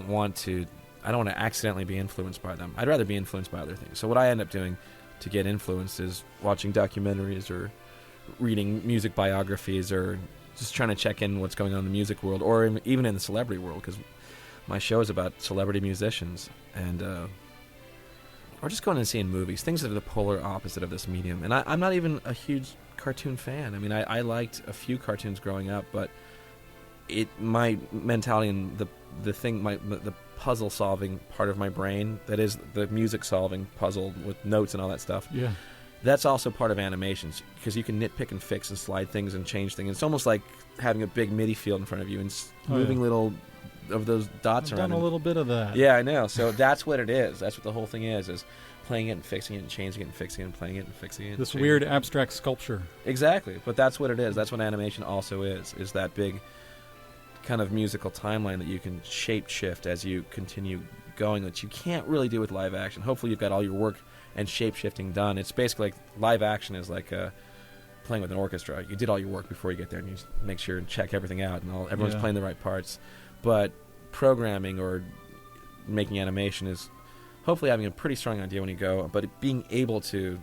B: want to accidentally be influenced by them. I'd rather be influenced by other things. So what I end up doing to get influenced is watching documentaries or reading music biographies or just trying to check in what's going on in the music world or even in the celebrity world, because my show is about celebrity musicians, and or just going and seeing movies, things that are the polar opposite of this medium. And I'm not even a huge cartoon fan. I mean, I liked a few cartoons growing up, but my mentality and the puzzle solving part of my brain, that is the music solving puzzle with notes and all that stuff.
A: Yeah.
B: That's also part of animations, because you can nitpick and fix and slide things and change things. It's almost like having a big MIDI field in front of you and moving little of those dots
A: I've
B: around.
A: done a little bit of that.
B: Yeah, I know. So that's what it is. That's what the whole thing is playing it and fixing it and changing it and fixing it and playing it and fixing it.
A: This weird abstract sculpture.
B: Exactly. But that's what it is. That's what animation also is that big kind of musical timeline that you can shape shift as you continue going, that you can't really do with live action. Hopefully you've got all your work and shape shifting done. It's basically like live action is like playing with an orchestra. You did all your work before you get there, and you make sure and check everything out, and everyone's playing the right parts. But programming or making animation is hopefully having a pretty strong idea when you go, but being able to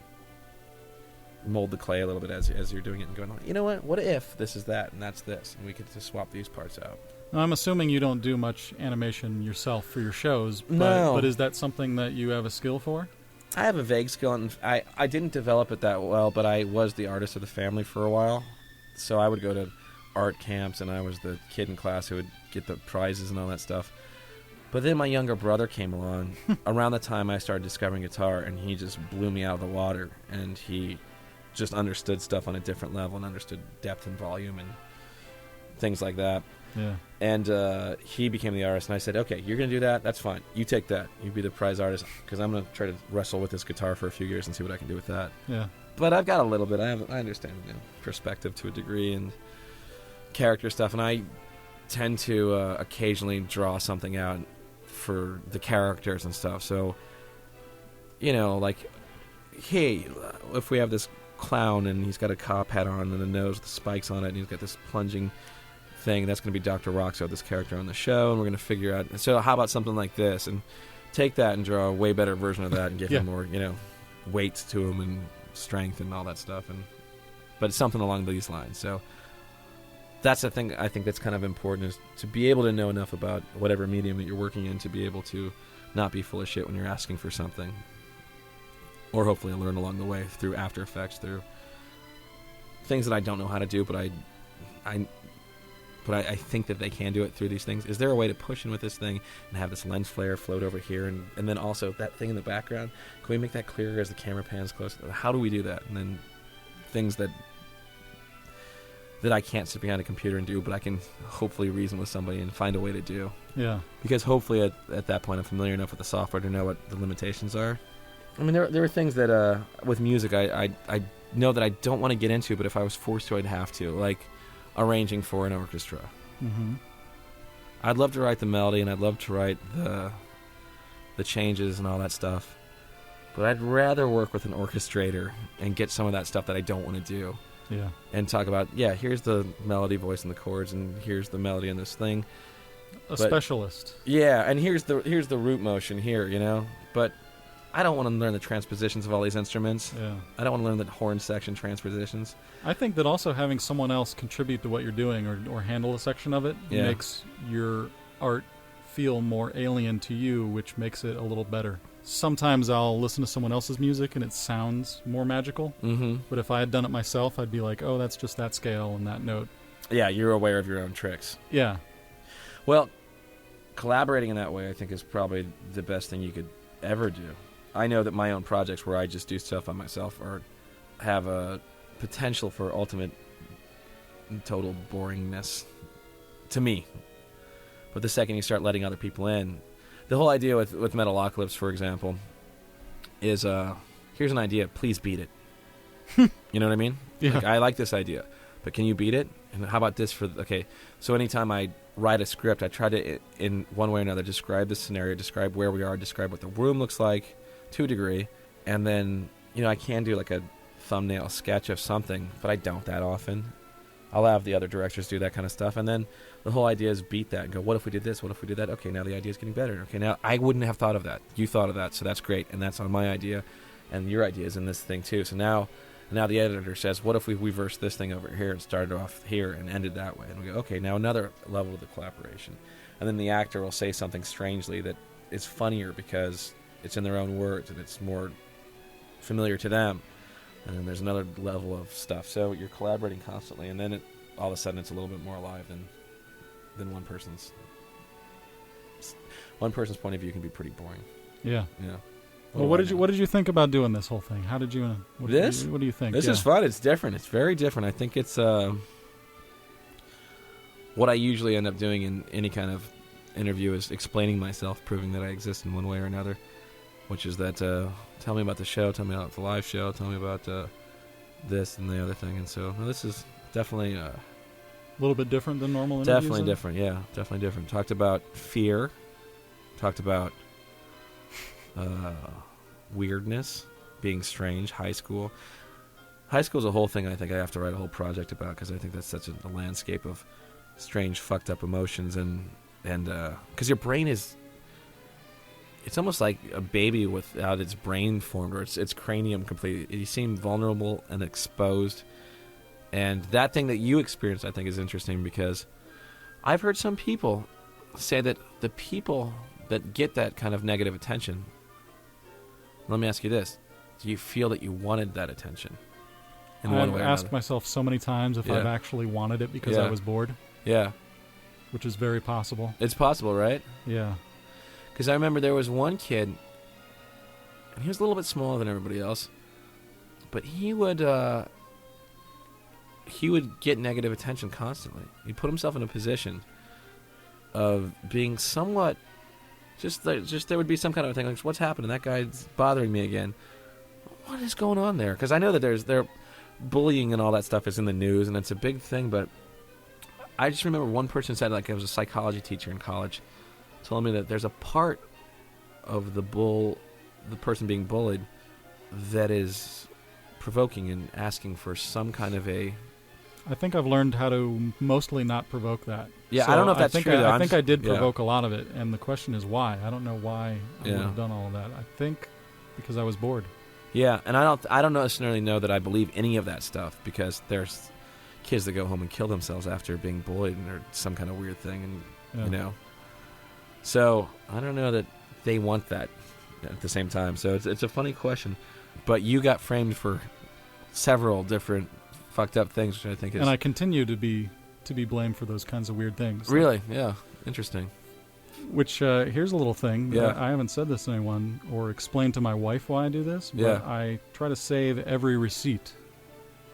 B: mold the clay a little bit as you're doing it and going, you know what if this is that and that's this, and we could just swap these parts out.
A: Now, I'm assuming you don't do much animation yourself for your shows, but is that something that you have a skill for?
B: I have a vague skill, and I didn't develop it that well, but I was the artist of the family for a while. So I would go to art camps, and I was the kid in class who would get the prizes and all that stuff. But then my younger brother came along around the time I started discovering guitar, and he just blew me out of the water, and he just understood stuff on a different level and understood depth and volume and things like that.
A: Yeah.
B: And he became the artist, and I said, okay, you're going to do that? That's fine. You take that. You be the prize artist, because I'm going to try to wrestle with this guitar for a few years and see what I can do with that.
A: Yeah.
B: But I've got a little bit. I understand perspective to a degree and character stuff, and I tend to occasionally draw something out for the characters and stuff. So, like, hey, if we have this clown and he's got a cop hat on and a nose with spikes on it, and he's got this plunging thing, that's going to be Dr. Roxo, this character on the show, and we're going to figure out, so how about something like this, and take that and draw a way better version of that and give him more weight to him and strength and all that stuff, but it's something along these lines. So that's the thing I think that's kind of important, is to be able to know enough about whatever medium that you're working in to be able to not be full of shit when you're asking for something, or hopefully learn along the way through After Effects, through things that I don't know how to do, but I think that they can do it through these things. Is there a way to push in with this thing and have this lens flare float over here, and then also that thing in the background? Can we make that clearer as the camera pans close? How do we do that? And then things that I can't sit behind a computer and do, but I can hopefully reason with somebody and find a way to do.
A: Yeah.
B: Because hopefully at that point I'm familiar enough with the software to know what the limitations are. I mean, there are things that with music I know that I don't want to get into, but if I was forced to, I'd have to, like arranging for an orchestra.
A: Mm-hmm.
B: I'd love to write the melody, and I'd love to write the changes and all that stuff, But I'd rather work with an orchestrator and get some of that stuff that I don't want to do.
A: Yeah.
B: And talk about, here's the melody, voice, and the chords, and here's the melody in this thing.
A: Specialist.
B: Yeah, and here's the root motion here, But I don't want to learn the transpositions of all these instruments.
A: Yeah.
B: I don't want to learn the horn section transpositions.
A: I think that also having someone else contribute to what you're doing or handle a section of it makes your art feel more alien to you, which makes it a little better. Sometimes I'll listen to someone else's music and it sounds more magical.
B: Mm-hmm.
A: But if I had done it myself, I'd be like, oh, that's just that scale and that note.
B: Yeah, you're aware of your own tricks.
A: Yeah.
B: Well, collaborating in that way, I think, is probably the best thing you could ever do. I know that my own projects where I just do stuff by myself have a potential for ultimate total boringness to me. But the second you start letting other people in, the whole idea with Metalocalypse, for example, is here's an idea, please beat it. You know what I mean?
A: Yeah.
B: Like, I like this idea, but can you beat it? And how about this for, okay, so anytime I write a script, I try to, in one way or another, describe the scenario, describe where we are, describe what the room looks like to a degree, and then, I can do like a thumbnail sketch of something, but I don't that often. I'll have the other directors do that kind of stuff, and then the whole idea is beat that and go, what if we did this? What if we did that? Okay, now the idea is getting better. Okay, now I wouldn't have thought of that. You thought of that, so that's great, and that's on my idea, and your idea is in this thing too. So now the editor says, what if we reversed this thing over here and started off here and ended that way? And we go, okay, now another level of the collaboration. And then the actor will say something strangely that is funnier because it's in their own words and it's more familiar to them. And then there's another level of stuff. So you're collaborating constantly, and then all of a sudden it's a little bit more alive than one person's. One person's point of view can be pretty boring.
A: Yeah.
B: Yeah.
A: Well, what did you think about doing this whole thing? How did you? What do you think?
B: This is fun. It's different. It's very different. I think it's what I usually end up doing in any kind of interview is explaining myself, proving that I exist in one way or another. Which is that tell me about the show, tell me about the live show, tell me about this and the other thing. And so this is definitely a
A: little bit different than normal interviews.
B: Definitely different. Yeah, definitely different. Talked about fear. Talked about weirdness, being strange, high school. High school is a whole thing I think I have to write a whole project about because I think that's such a landscape of strange, fucked up emotions and because your brain is, it's almost like a baby without its brain formed or its cranium completely. You seem vulnerable and exposed. And that thing that you experienced I think is interesting because I've heard some people say that the people that get that kind of negative attention, let me ask you this. Do you feel that you wanted that attention? In one way or
A: asked
B: another?
A: myself so many times if I've actually wanted it because I was bored.
B: Yeah.
A: Which is very possible.
B: It's possible, right?
A: Yeah.
B: Because I remember there was one kid, and he was a little bit smaller than everybody else, but he would get negative attention constantly. He'd put himself in a position of being somewhat... Just there would be some kind of thing like, what's happening? That guy's bothering me again. What is going on there? Because I know that there's bullying and all that stuff is in the news, and it's a big thing, but I just remember one person said, like, it was a psychology teacher in college, told me that there's a part of the person being bullied that is provoking and asking for some kind of a...
A: I think I've learned how to mostly not provoke that.
B: Yeah, so I don't know if that's true.
A: I think I did provoke a lot of it, and the question is why. I don't know why I would have done all of that. I think because I was bored. Yeah, and
B: I don't necessarily know that I believe any of that stuff because there's kids that go home and kill themselves after being bullied or some kind of weird thing, and So I don't know that they want that at the same time. So it's a funny question, but you got framed for several different fucked up things, which I think is...
A: And I continue to be blamed for those kinds of weird things.
B: Really? Yeah. Interesting.
A: Which, here's a little thing.
B: Yeah.
A: I haven't said this to anyone or explained to my wife why I do this, but I try to save every receipt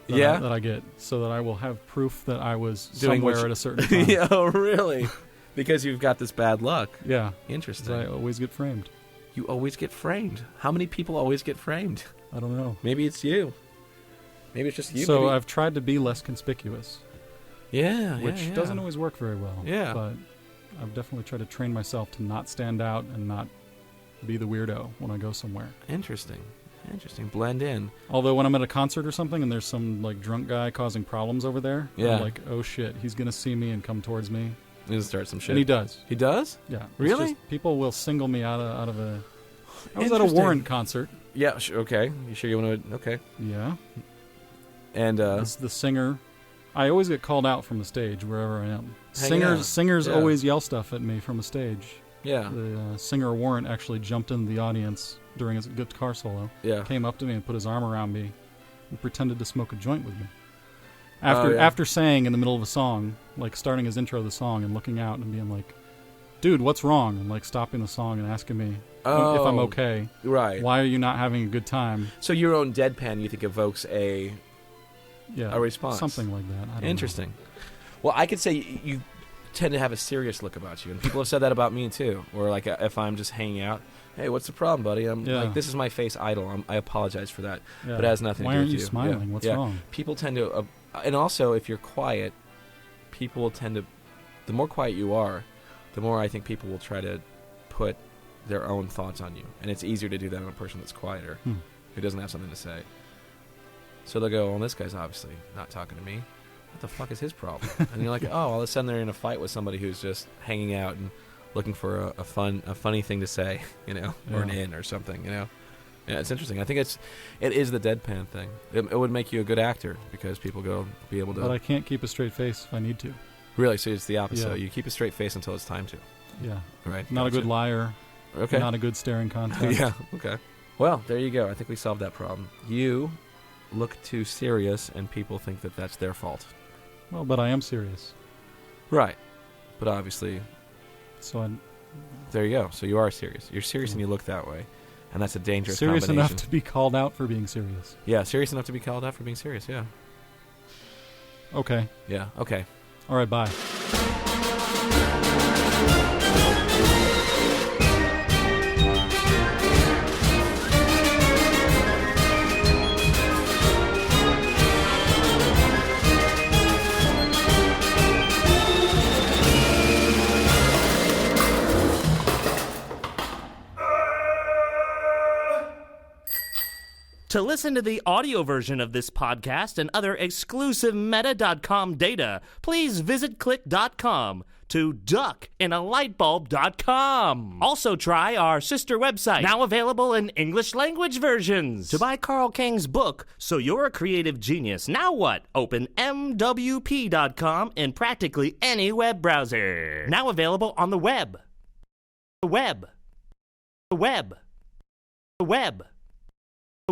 A: that I get so that I will have proof that I was somewhere at a certain time.
B: Yeah, really? Because you've got this bad luck.
A: Yeah.
B: Interesting.
A: I always get framed.
B: You always get framed. How many people always get framed?
A: I don't know.
B: Maybe it's you. Maybe it's just you.
A: So I've tried to be less conspicuous.
B: Yeah,
A: which doesn't always work very well.
B: Yeah.
A: But I've definitely tried to train myself to not stand out and not be the weirdo when I go somewhere.
B: Interesting. Blend in.
A: Although when I'm at a concert or something and there's some like drunk guy causing problems over there,
B: yeah.
A: I'm like, oh shit, he's gonna see me and come towards me.
B: He'll start some shit.
A: And he does.
B: He does?
A: Yeah.
B: Really?
A: People will single me out of a... I was at a Warrant concert.
B: Yeah, okay. You sure you want to... Okay.
A: Yeah.
B: And
A: the singer... I always get called out from the stage wherever I am. Singers
B: yeah.
A: always yell stuff at me from the stage.
B: Yeah.
A: The singer Warrant actually jumped into the audience during his guitar solo.
B: Yeah.
A: Came up to me and put his arm around me and pretended to smoke a joint with me.
B: Yeah.
A: After saying in the middle of a song, like starting his intro of the song and looking out and being like, dude, what's wrong? And like stopping the song and asking me if I'm okay.
B: Right.
A: Why are you not having a good time?
B: So your own deadpan, you think, evokes a response.
A: Something like that. I don't
B: Interesting.
A: know.
B: Well, I could say you tend to have a serious look about you. And people have said that about me, too. Or like if I'm just hanging out, hey, what's the problem, buddy? I'm like, this is my face idol. I apologize for that.
A: Yeah.
B: But it has nothing to do with you.
A: Why aren't you smiling?
B: Yeah.
A: What's wrong?
B: People tend to... and also, if you're quiet, people will tend to... The more quiet you are, the more I think people will try to put their own thoughts on you. And it's easier to do that on a person that's quieter, who doesn't have something to say. So they'll go, well, this guy's obviously not talking to me. What the fuck is his problem? And you're like, oh, all of a sudden they're in a fight with somebody who's just hanging out and looking for a funny thing to say, or an in or something, Yeah, it's interesting. I think it is the deadpan thing. It would make you a good actor because people be able to...
A: But I can't keep a straight face if I need to.
B: Really? So it's the opposite.
A: Yeah.
B: You keep a straight face until it's time to.
A: Yeah.
B: Right.
A: Not a good liar.
B: Okay.
A: Not a good staring contest.
B: Yeah. Okay. Well, there you go. I think we solved that problem. You look too serious, and people think that that's their fault.
A: Well, but I am serious.
B: Right. But obviously...
A: So
B: there you go. So you are serious. You're serious and you look that way. And that's a dangerous
A: serious
B: combination.
A: enough to be called out for being serious.
B: Yeah, serious enough to be called out for being serious, yeah.
A: Okay.
B: Yeah, okay.
A: All right, bye.
C: To listen to the audio version of this podcast and other exclusive meta.com data, please visit click.com to duckinlightbulb.com. Also try our sister website, now available in English language versions. To buy Carl King's book, So You're a Creative Genius, Now What? Open mwp.com in practically any web browser. Now available on the web. The web. The web. The web.